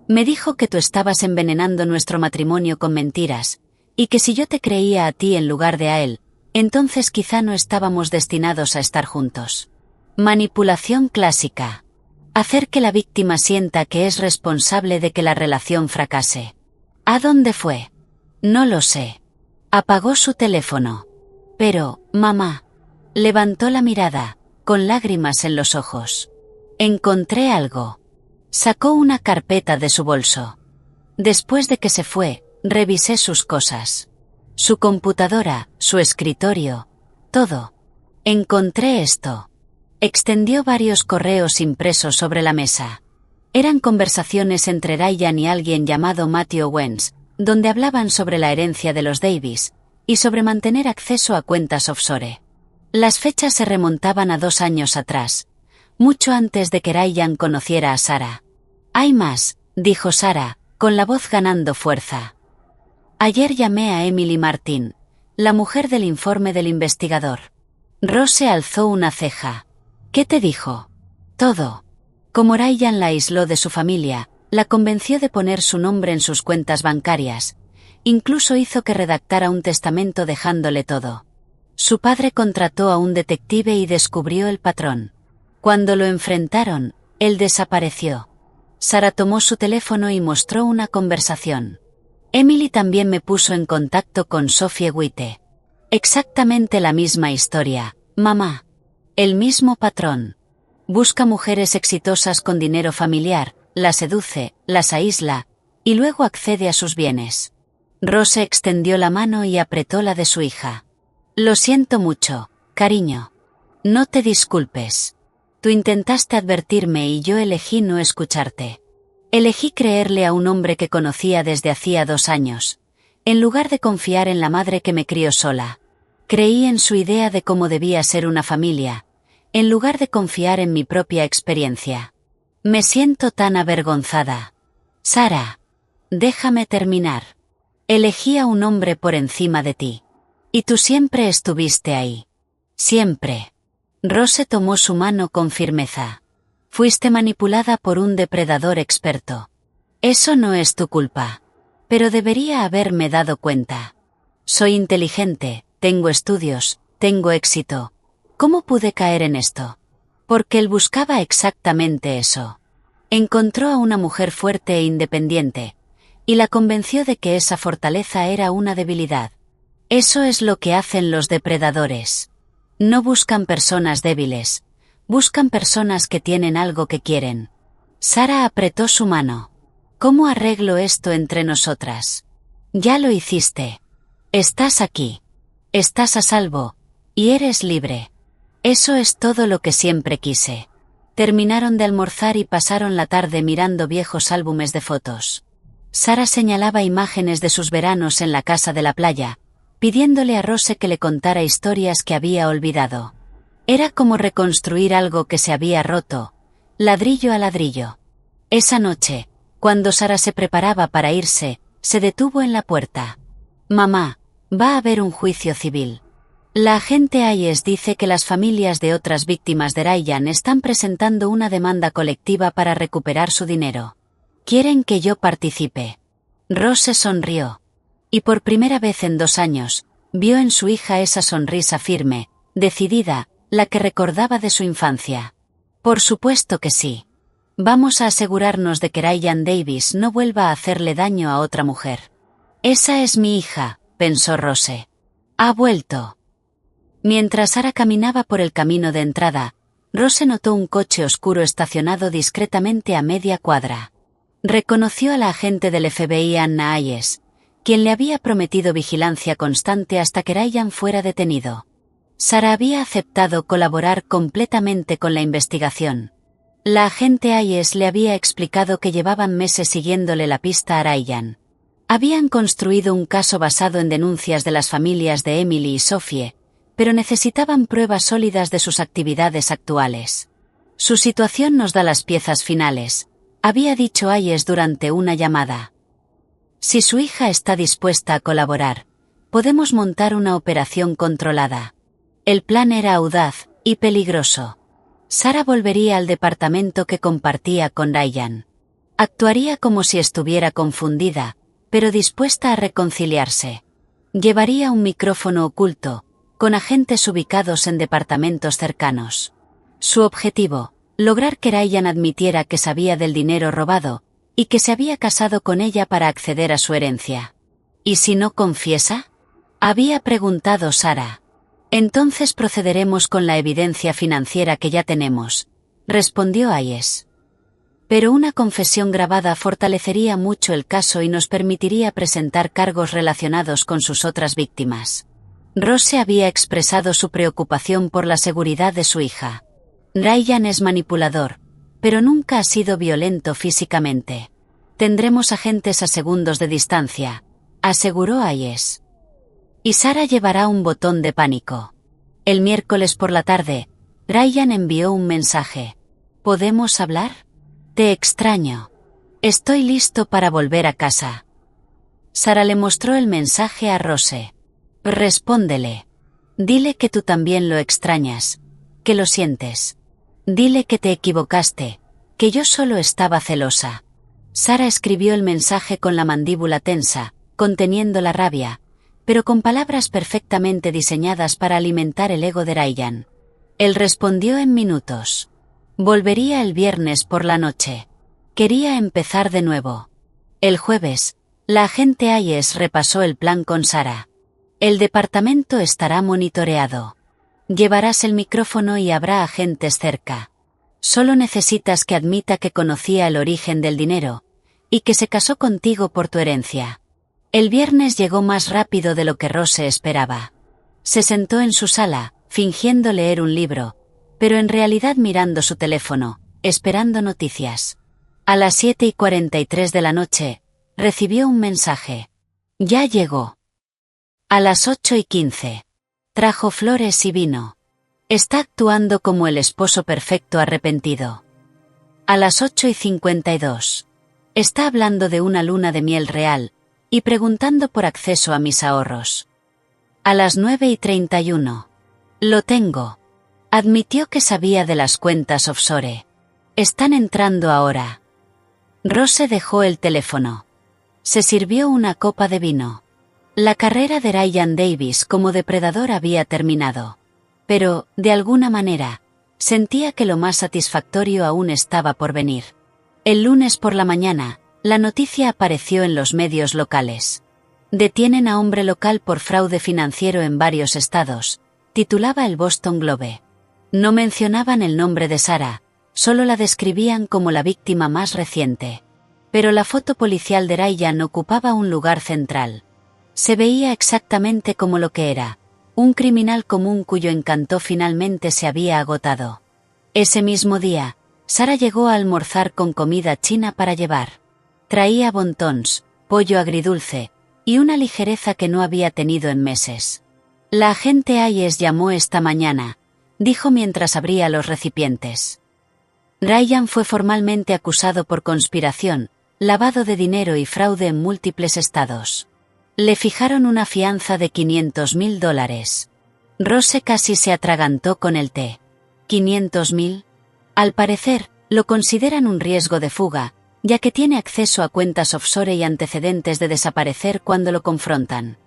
S1: Me dijo que tú estabas envenenando nuestro matrimonio con mentiras, y que si yo te creía a ti en lugar de a él, entonces quizá no estábamos destinados a estar juntos. Manipulación clásica. Hacer que la víctima sienta que es responsable de que la relación fracase. ¿A dónde fue? No lo sé. Apagó su teléfono. Pero, mamá. Levantó la mirada, con lágrimas en los ojos. Encontré algo. Sacó una carpeta de su bolso. Después de que se fue, revisé sus cosas. Su computadora, su escritorio, todo. Encontré esto. Extendió varios correos impresos sobre la mesa. Eran conversaciones entre Ryan y alguien llamado Matthew Owens, donde hablaban sobre la herencia de los Davis, y sobre mantener acceso a cuentas offshore. Las fechas se remontaban a 2 años atrás, mucho antes de que Ryan conociera a Sarah. Hay más, dijo Sarah, con la voz ganando fuerza. Ayer llamé a Emily Martin, la mujer del informe del investigador. Rose alzó una ceja. ¿Qué te dijo? Todo. Como Ryan la aisló de su familia, la convenció de poner su nombre en sus cuentas bancarias. Incluso hizo que redactara un testamento dejándole todo. Su padre contrató a un detective y descubrió el patrón. Cuando lo enfrentaron, él desapareció. Sarah tomó su teléfono y mostró una conversación. Emily también me puso en contacto con Sophie Witte. Exactamente la misma historia, mamá. El mismo patrón. Busca mujeres exitosas con dinero familiar, las seduce, las aísla, y luego accede a sus bienes. Rose extendió la mano y apretó la de su hija. Lo siento mucho, cariño. No te disculpes. Tú intentaste advertirme y yo elegí no escucharte. Elegí creerle a un hombre que conocía desde hacía 2 años, en lugar de confiar en la madre que me crió sola. Creí en su idea de cómo debía ser una familia, en lugar de confiar en mi propia experiencia. Me siento tan avergonzada. Sarah, déjame terminar. Elegí a un hombre por encima de ti. Y tú siempre estuviste ahí. Siempre. Rose tomó su mano con firmeza. Fuiste manipulada por un depredador experto. Eso no es tu culpa. Pero debería haberme dado cuenta. Soy inteligente, tengo estudios, tengo éxito. ¿Cómo pude caer en esto? Porque él buscaba exactamente eso. Encontró a una mujer fuerte e independiente, y la convenció de que esa fortaleza era una debilidad. Eso es lo que hacen los depredadores. No buscan personas débiles, buscan personas que tienen algo que quieren. Sarah apretó su mano. ¿Cómo arreglo esto entre nosotras? Ya lo hiciste. Estás aquí. Estás a salvo, y eres libre. Eso es todo lo que siempre quise. Terminaron de almorzar y pasaron la tarde mirando viejos álbumes de fotos. Sarah señalaba imágenes de sus veranos en la casa de la playa, pidiéndole a Rose que le contara historias que había olvidado. Era como reconstruir algo que se había roto, ladrillo a ladrillo. Esa noche, cuando Sarah se preparaba para irse, se detuvo en la puerta. «Mamá, va a haber un juicio civil. La agente Hayes dice que las familias de otras víctimas de Ryan están presentando una demanda colectiva para recuperar su dinero. Quieren que yo participe». Rose sonrió. Y por primera vez en 2 años, vio en su hija esa sonrisa firme, decidida, la que recordaba de su infancia. Por supuesto que sí. Vamos a asegurarnos de que Ryan Davis no vuelva a hacerle daño a otra mujer. Esa es mi hija, pensó Rose. Ha vuelto. Mientras Sarah caminaba por el camino de entrada, Rose notó un coche oscuro estacionado discretamente a media cuadra. Reconoció a la agente del FBI Anna Hayes, quien le había prometido vigilancia constante hasta que Ryan fuera detenido. Sarah había aceptado colaborar completamente con la investigación. La agente Hayes le había explicado que llevaban meses siguiéndole la pista a Ryan. Habían construido un caso basado en denuncias de las familias de Emily y Sophie, pero necesitaban pruebas sólidas de sus actividades actuales. Su situación nos da las piezas finales, había dicho Hayes durante una llamada. Si su hija está dispuesta a colaborar, podemos montar una operación controlada. El plan era audaz y peligroso. Sarah volvería al departamento que compartía con Ryan. Actuaría como si estuviera confundida, pero dispuesta a reconciliarse. Llevaría un micrófono oculto, con agentes ubicados en departamentos cercanos. Su objetivo, lograr que Ryan admitiera que sabía del dinero robado, y que se había casado con ella para acceder a su herencia. ¿Y si no confiesa?, había preguntado Sarah. Entonces procederemos con la evidencia financiera que ya tenemos, respondió Hayes. Pero una confesión grabada fortalecería mucho el caso y nos permitiría presentar cargos relacionados con sus otras víctimas. Rose había expresado su preocupación por la seguridad de su hija. Ryan es manipulador, pero nunca ha sido violento físicamente. Tendremos agentes a segundos de distancia, aseguró Hayes. Y Sarah llevará un botón de pánico. El miércoles por la tarde, Ryan envió un mensaje. ¿Podemos hablar? Te extraño. Estoy listo para volver a casa. Sarah le mostró el mensaje a Rose. Respóndele. Dile que tú también lo extrañas, que lo sientes. Dile que te equivocaste, que yo solo estaba celosa. Sarah escribió el mensaje con la mandíbula tensa, conteniendo la rabia, pero con palabras perfectamente diseñadas para alimentar el ego de Ryan. Él respondió en minutos. Volvería el viernes por la noche. Quería empezar de nuevo. El jueves, la agente Hayes repasó el plan con Sarah. El departamento estará monitoreado. Llevarás el micrófono y habrá agentes cerca. Solo necesitas que admita que conocía el origen del dinero, y que se casó contigo por tu herencia. El viernes llegó más rápido de lo que Rose esperaba. Se sentó en su sala, fingiendo leer un libro, pero en realidad mirando su teléfono, esperando noticias. A las 7:43 de la noche, recibió un mensaje. Ya llegó. A las 8:15. Trajo flores y vino. Está actuando como el esposo perfecto arrepentido. A las 8:52. Está hablando de una luna de miel real, y preguntando por acceso a mis ahorros. A las 9:31. Lo tengo. Admitió que sabía de las cuentas offshore. Están entrando ahora. Rose dejó el teléfono. Se sirvió una copa de vino. La carrera de Ryan Davis como depredador había terminado. Pero, de alguna manera, sentía que lo más satisfactorio aún estaba por venir. El lunes por la mañana, la noticia apareció en los medios locales. Detienen a hombre local por fraude financiero en varios estados, titulaba el Boston Globe. No mencionaban el nombre de Sarah, solo la describían como la víctima más reciente. Pero la foto policial de Ryan ocupaba un lugar central. Se veía exactamente como lo que era, un criminal común cuyo encanto finalmente se había agotado. Ese mismo día, Sarah llegó a almorzar con comida china para llevar. Traía wontons, pollo agridulce, y una ligereza que no había tenido en meses. La agente Hayes llamó esta mañana, dijo mientras abría los recipientes. Ryan fue formalmente acusado por conspiración, lavado de dinero y fraude en múltiples estados. Le fijaron una fianza de $500.000. Rose casi se atragantó con el té. ¿500.000? Al parecer, lo consideran un riesgo de fuga, ya que tiene acceso a cuentas offshore y antecedentes de desaparecer cuando lo confrontan.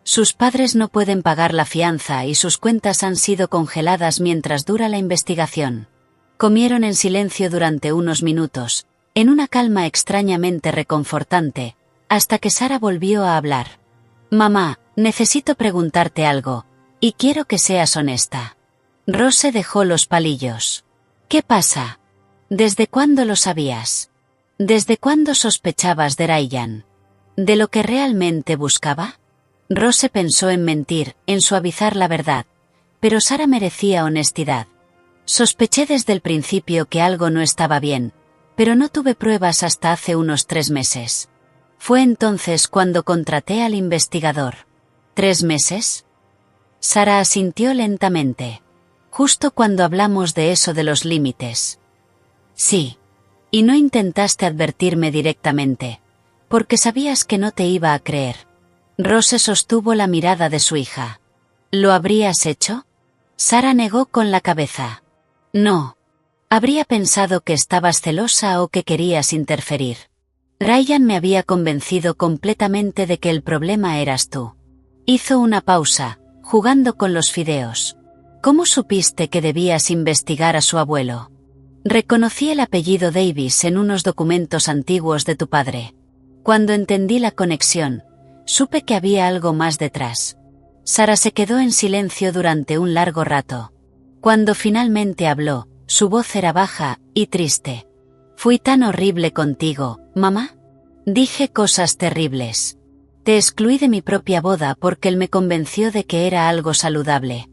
S1: Sus padres no pueden pagar la fianza y sus cuentas han sido congeladas mientras dura la investigación. Comieron en silencio durante unos minutos, en una calma extrañamente reconfortante, hasta que Sarah volvió a hablar. Mamá, necesito preguntarte algo, y quiero que seas honesta. Rose dejó los palillos. ¿Qué pasa? ¿Desde cuándo lo sabías? ¿Desde cuándo sospechabas de Ryan? ¿De lo que realmente buscaba? Rose pensó en mentir, en suavizar la verdad, pero Sarah merecía honestidad. Sospeché desde el principio que algo no estaba bien, pero no tuve pruebas hasta hace unos 3 meses. Fue entonces cuando contraté al investigador. ¿3 meses? Sarah asintió lentamente. Justo cuando hablamos de eso de los límites. Sí. Y no intentaste advertirme directamente, porque sabías que no te iba a creer. Rose sostuvo la mirada de su hija. ¿Lo habrías hecho? Sarah negó con la cabeza. No. Habría pensado que estabas celosa o que querías interferir. Ryan me había convencido completamente de que el problema eras tú. Hizo una pausa, jugando con los fideos. ¿Cómo supiste que debías investigar a su abuelo? Reconocí el apellido Davis en unos documentos antiguos de tu padre. Cuando entendí la conexión, supe que había algo más detrás. Sara se quedó en silencio durante un largo rato. Cuando finalmente habló, su voz era baja y triste. «¿Fui tan horrible contigo, mamá?» «Dije cosas terribles. Te excluí de mi propia boda porque él me convenció de que era algo saludable».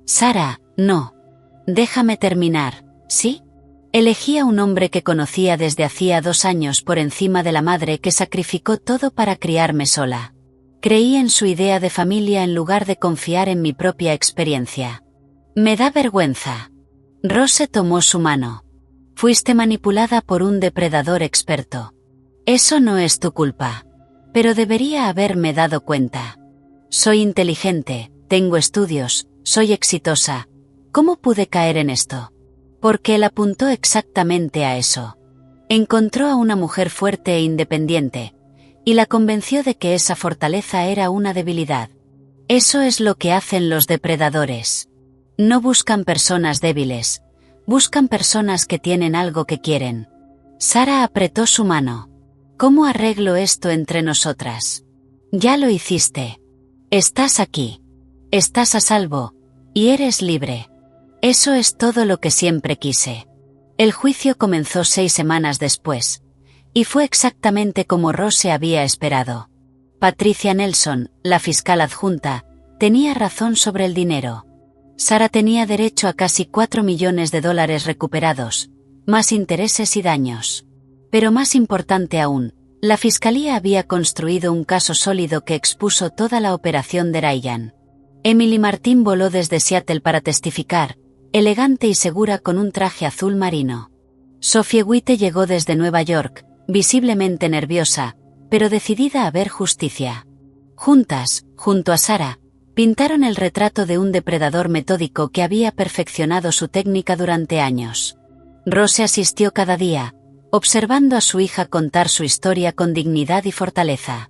S1: «Sara, no. Déjame terminar, ¿sí?» Elegí a un hombre que conocía desde hacía 2 años por encima de la madre que sacrificó todo para criarme sola. Creí en su idea de familia en lugar de confiar en mi propia experiencia. Me da vergüenza. Rose tomó su mano. Fuiste manipulada por un depredador experto. Eso no es tu culpa. Pero debería haberme dado cuenta. Soy inteligente, tengo estudios, soy exitosa. ¿Cómo pude caer en esto? Porque él apuntó exactamente a eso. Encontró a una mujer fuerte e independiente, y la convenció de que esa fortaleza era una debilidad. Eso es lo que hacen los depredadores. No buscan personas débiles, buscan personas que tienen algo que quieren. Sara apretó su mano. ¿Cómo arreglo esto entre nosotras? Ya lo hiciste. Estás aquí. Estás a salvo, y eres libre. Eso es todo lo que siempre quise. El juicio comenzó 6 semanas después, y fue exactamente como Rose había esperado. Patricia Nelson, la fiscal adjunta, tenía razón sobre el dinero. Sara tenía derecho a casi $4 millones recuperados, más intereses y daños. Pero más importante aún, la fiscalía había construido un caso sólido que expuso toda la operación de Ryan. Emily Martin voló desde Seattle para testificar, elegante y segura con un traje azul marino. Sophie Witte llegó desde Nueva York, visiblemente nerviosa, pero decidida a ver justicia. Juntas, junto a Sara, pintaron el retrato de un depredador metódico que había perfeccionado su técnica durante años. Rose asistió cada día, observando a su hija contar su historia con dignidad y fortaleza.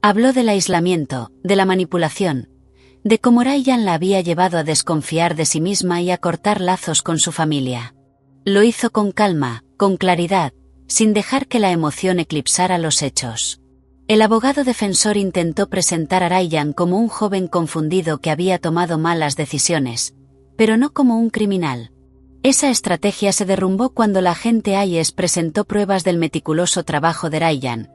S1: Habló del aislamiento, de la manipulación, de cómo Ryan la había llevado a desconfiar de sí misma y a cortar lazos con su familia. Lo hizo con calma, con claridad, sin dejar que la emoción eclipsara los hechos. El abogado defensor intentó presentar a Ryan como un joven confundido que había tomado malas decisiones, pero no como un criminal. Esa estrategia se derrumbó cuando la agente Hayes presentó pruebas del meticuloso trabajo de Ryan,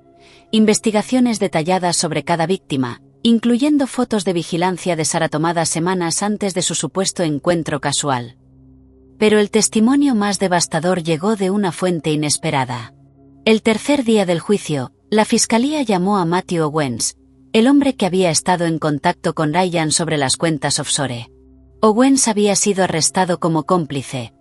S1: investigaciones detalladas sobre cada víctima, incluyendo fotos de vigilancia de Sara tomadas semanas antes de su supuesto encuentro casual. Pero el testimonio más devastador llegó de una fuente inesperada. El tercer día del juicio, la fiscalía llamó a Matthew Owens, el hombre que había estado en contacto con Ryan sobre las cuentas offshore. Owens había sido arrestado como cómplice,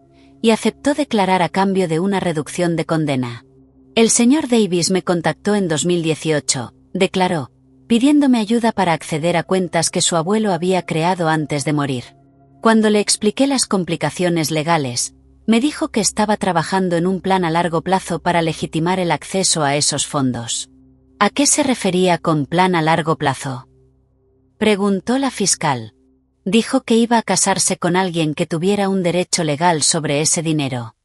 S1: y aceptó declarar a cambio de una reducción de condena. El señor Davis me contactó en 2018, declaró, pidiéndome ayuda para acceder a cuentas que su abuelo había creado antes de morir. Cuando le expliqué las complicaciones legales, me dijo que estaba trabajando en un plan a largo plazo para legitimar el acceso a esos fondos. ¿A qué se refería con plan a largo plazo?, preguntó la fiscal. Dijo que iba a casarse con alguien que tuviera un derecho legal sobre ese dinero.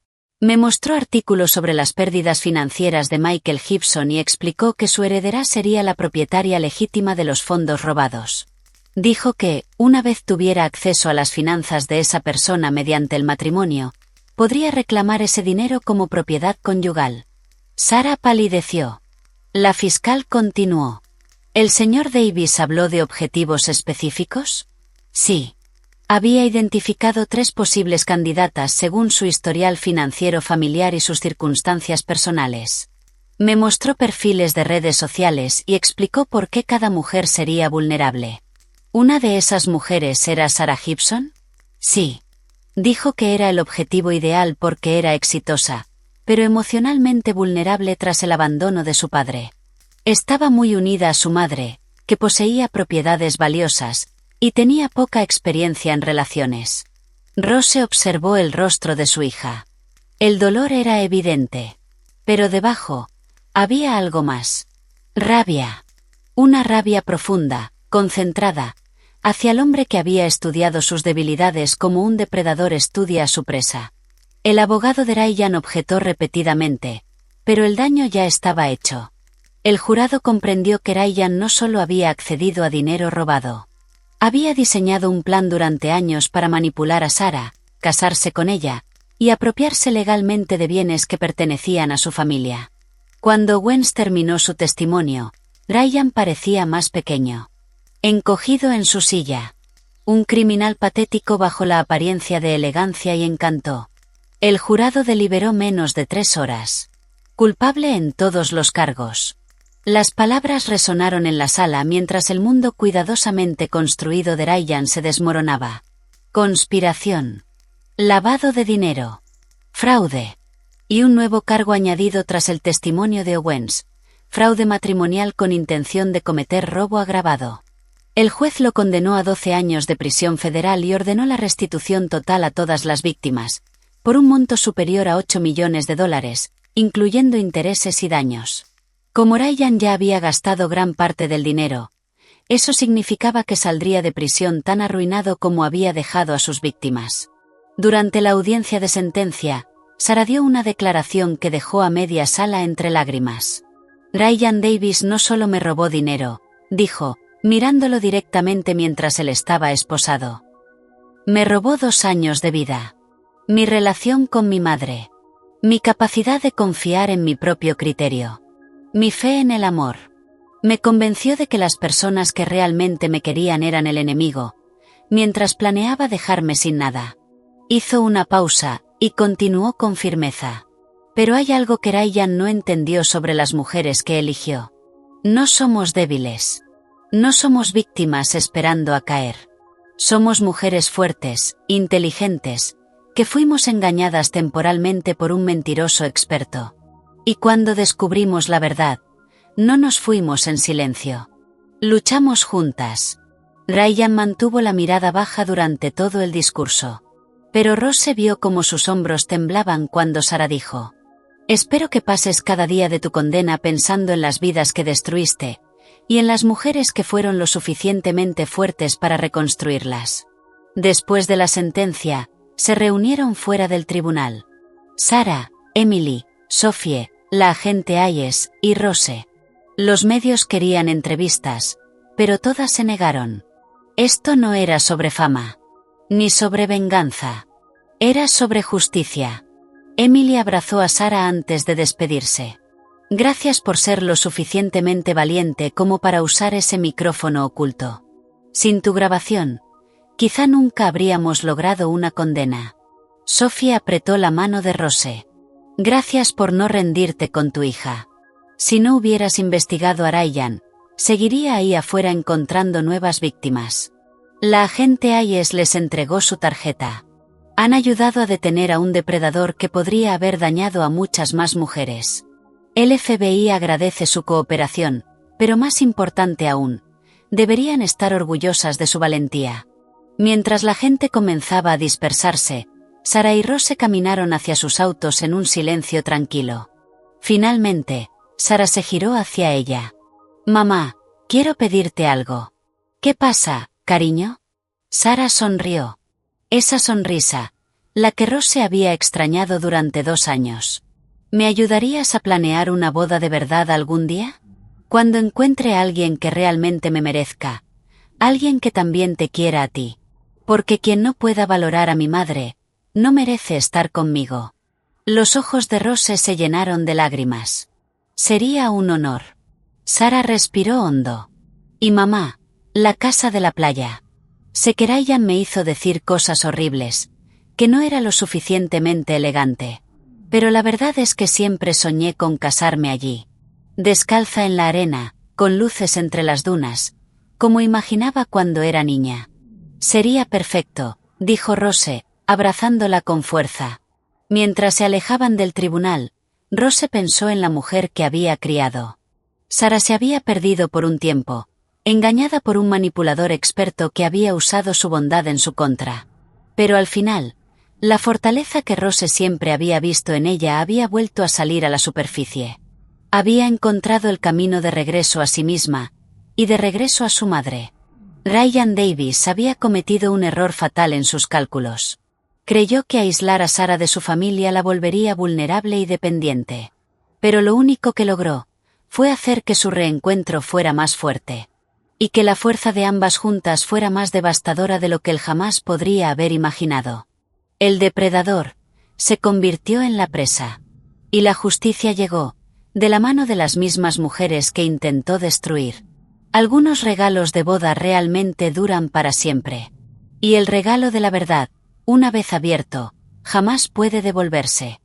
S1: Me mostró artículos sobre las pérdidas financieras de Michael Gibson y explicó que su heredera sería la propietaria legítima de los fondos robados. Dijo que, una vez tuviera acceso a las finanzas de esa persona mediante el matrimonio, podría reclamar ese dinero como propiedad conyugal. Sara palideció. La fiscal continuó. ¿El señor Davis habló de objetivos específicos? Sí. Había identificado 3 posibles candidatas según su historial financiero familiar y sus circunstancias personales. Me mostró perfiles de redes sociales y explicó por qué cada mujer sería vulnerable. ¿Una de esas mujeres era Sara Gibson? Sí. Dijo que era el objetivo ideal porque era exitosa, pero emocionalmente vulnerable tras el abandono de su padre. Estaba muy unida a su madre, que poseía propiedades valiosas, y tenía poca experiencia en relaciones. Rose observó el rostro de su hija. El dolor era evidente. Pero debajo, había algo más. Rabia. Una rabia profunda, concentrada, hacia el hombre que había estudiado sus debilidades como un depredador estudia a su presa. El abogado de Ryan objetó repetidamente, pero el daño ya estaba hecho. El jurado comprendió que Ryan no solo había accedido a dinero robado. Había diseñado un plan durante años para manipular a Sarah, casarse con ella, y apropiarse legalmente de bienes que pertenecían a su familia. Cuando Owens terminó su testimonio, Ryan parecía más pequeño. Encogido en su silla. Un criminal patético bajo la apariencia de elegancia y encanto. El jurado deliberó menos de 3 horas. Culpable en todos los cargos. Las palabras resonaron en la sala mientras el mundo cuidadosamente construido de Ryan se desmoronaba. Conspiración. Lavado de dinero. Fraude. Y un nuevo cargo añadido tras el testimonio de Owens. Fraude matrimonial con intención de cometer robo agravado. El juez lo condenó a 12 años de prisión federal y ordenó la restitución total a todas las víctimas, por un monto superior a $8 millones, incluyendo intereses y daños. Como Ryan ya había gastado gran parte del dinero, eso significaba que saldría de prisión tan arruinado como había dejado a sus víctimas. Durante la audiencia de sentencia, Sarah dio una declaración que dejó a media sala entre lágrimas. Ryan Davis no solo me robó dinero, dijo, mirándolo directamente mientras él estaba esposado. Me robó 2 años de vida. Mi relación con mi madre. Mi capacidad de confiar en mi propio criterio. Mi fe en el amor. Me convenció de que las personas que realmente me querían eran el enemigo, mientras planeaba dejarme sin nada. Hizo una pausa, y continuó con firmeza. Pero hay algo que Ryan no entendió sobre las mujeres que eligió. No somos débiles. No somos víctimas esperando a caer. Somos mujeres fuertes, inteligentes, que fuimos engañadas temporalmente por un mentiroso experto. Y cuando descubrimos la verdad, no nos fuimos en silencio. Luchamos juntas. Ryan mantuvo la mirada baja durante todo el discurso. Pero Rose vio cómo sus hombros temblaban cuando Sarah dijo: «Espero que pases cada día de tu condena pensando en las vidas que destruiste, y en las mujeres que fueron lo suficientemente fuertes para reconstruirlas». Después de la sentencia, se reunieron fuera del tribunal. Sarah, Emily, Sophie, la agente Hayes, y Rose. Los medios querían entrevistas, pero todas se negaron. Esto no era sobre fama. Ni sobre venganza. Era sobre justicia. Emily abrazó a Sarah antes de despedirse. Gracias por ser lo suficientemente valiente como para usar ese micrófono oculto. Sin tu grabación, quizá nunca habríamos logrado una condena. Sophie apretó la mano de Rose. Gracias por no rendirte con tu hija. Si no hubieras investigado a Ryan, seguiría ahí afuera encontrando nuevas víctimas. La agente Hayes les entregó su tarjeta. Han ayudado a detener a un depredador que podría haber dañado a muchas más mujeres. El FBI agradece su cooperación, pero más importante aún, deberían estar orgullosas de su valentía. Mientras la gente comenzaba a dispersarse, Sarah y Rose caminaron hacia sus autos en un silencio tranquilo. Finalmente, Sarah se giró hacia ella. «Mamá, quiero pedirte algo». «¿Qué pasa, cariño?» Sarah sonrió. Esa sonrisa, la que Rose había extrañado durante 2 años. ¿Me ayudarías a planear una boda de verdad algún día? Cuando encuentre a alguien que realmente me merezca. Alguien que también te quiera a ti. Porque quien no pueda valorar a mi madre, no merece estar conmigo. Los ojos de Rose se llenaron de lágrimas. Sería un honor. Sarah respiró hondo. Y mamá, la casa de la playa. Sé que Ryan me hizo decir cosas horribles, que no era lo suficientemente elegante. Pero la verdad es que siempre soñé con casarme allí. Descalza en la arena, con luces entre las dunas, como imaginaba cuando era niña. Sería perfecto, dijo Rose, abrazándola con fuerza. Mientras se alejaban del tribunal, Rose pensó en la mujer que había criado. Sarah se había perdido por un tiempo, engañada por un manipulador experto que había usado su bondad en su contra. Pero al final, la fortaleza que Rose siempre había visto en ella había vuelto a salir a la superficie. Había encontrado el camino de regreso a sí misma, y de regreso a su madre. Ryan Davis había cometido un error fatal en sus cálculos. Creyó que aislar a Sarah de su familia la volvería vulnerable y dependiente. Pero lo único que logró fue hacer que su reencuentro fuera más fuerte. Y que la fuerza de ambas juntas fuera más devastadora de lo que él jamás podría haber imaginado. El depredador se convirtió en la presa. Y la justicia llegó, de la mano de las mismas mujeres que intentó destruir. Algunos regalos de boda realmente duran para siempre. Y el regalo de la verdad, una vez abierto, jamás puede devolverse.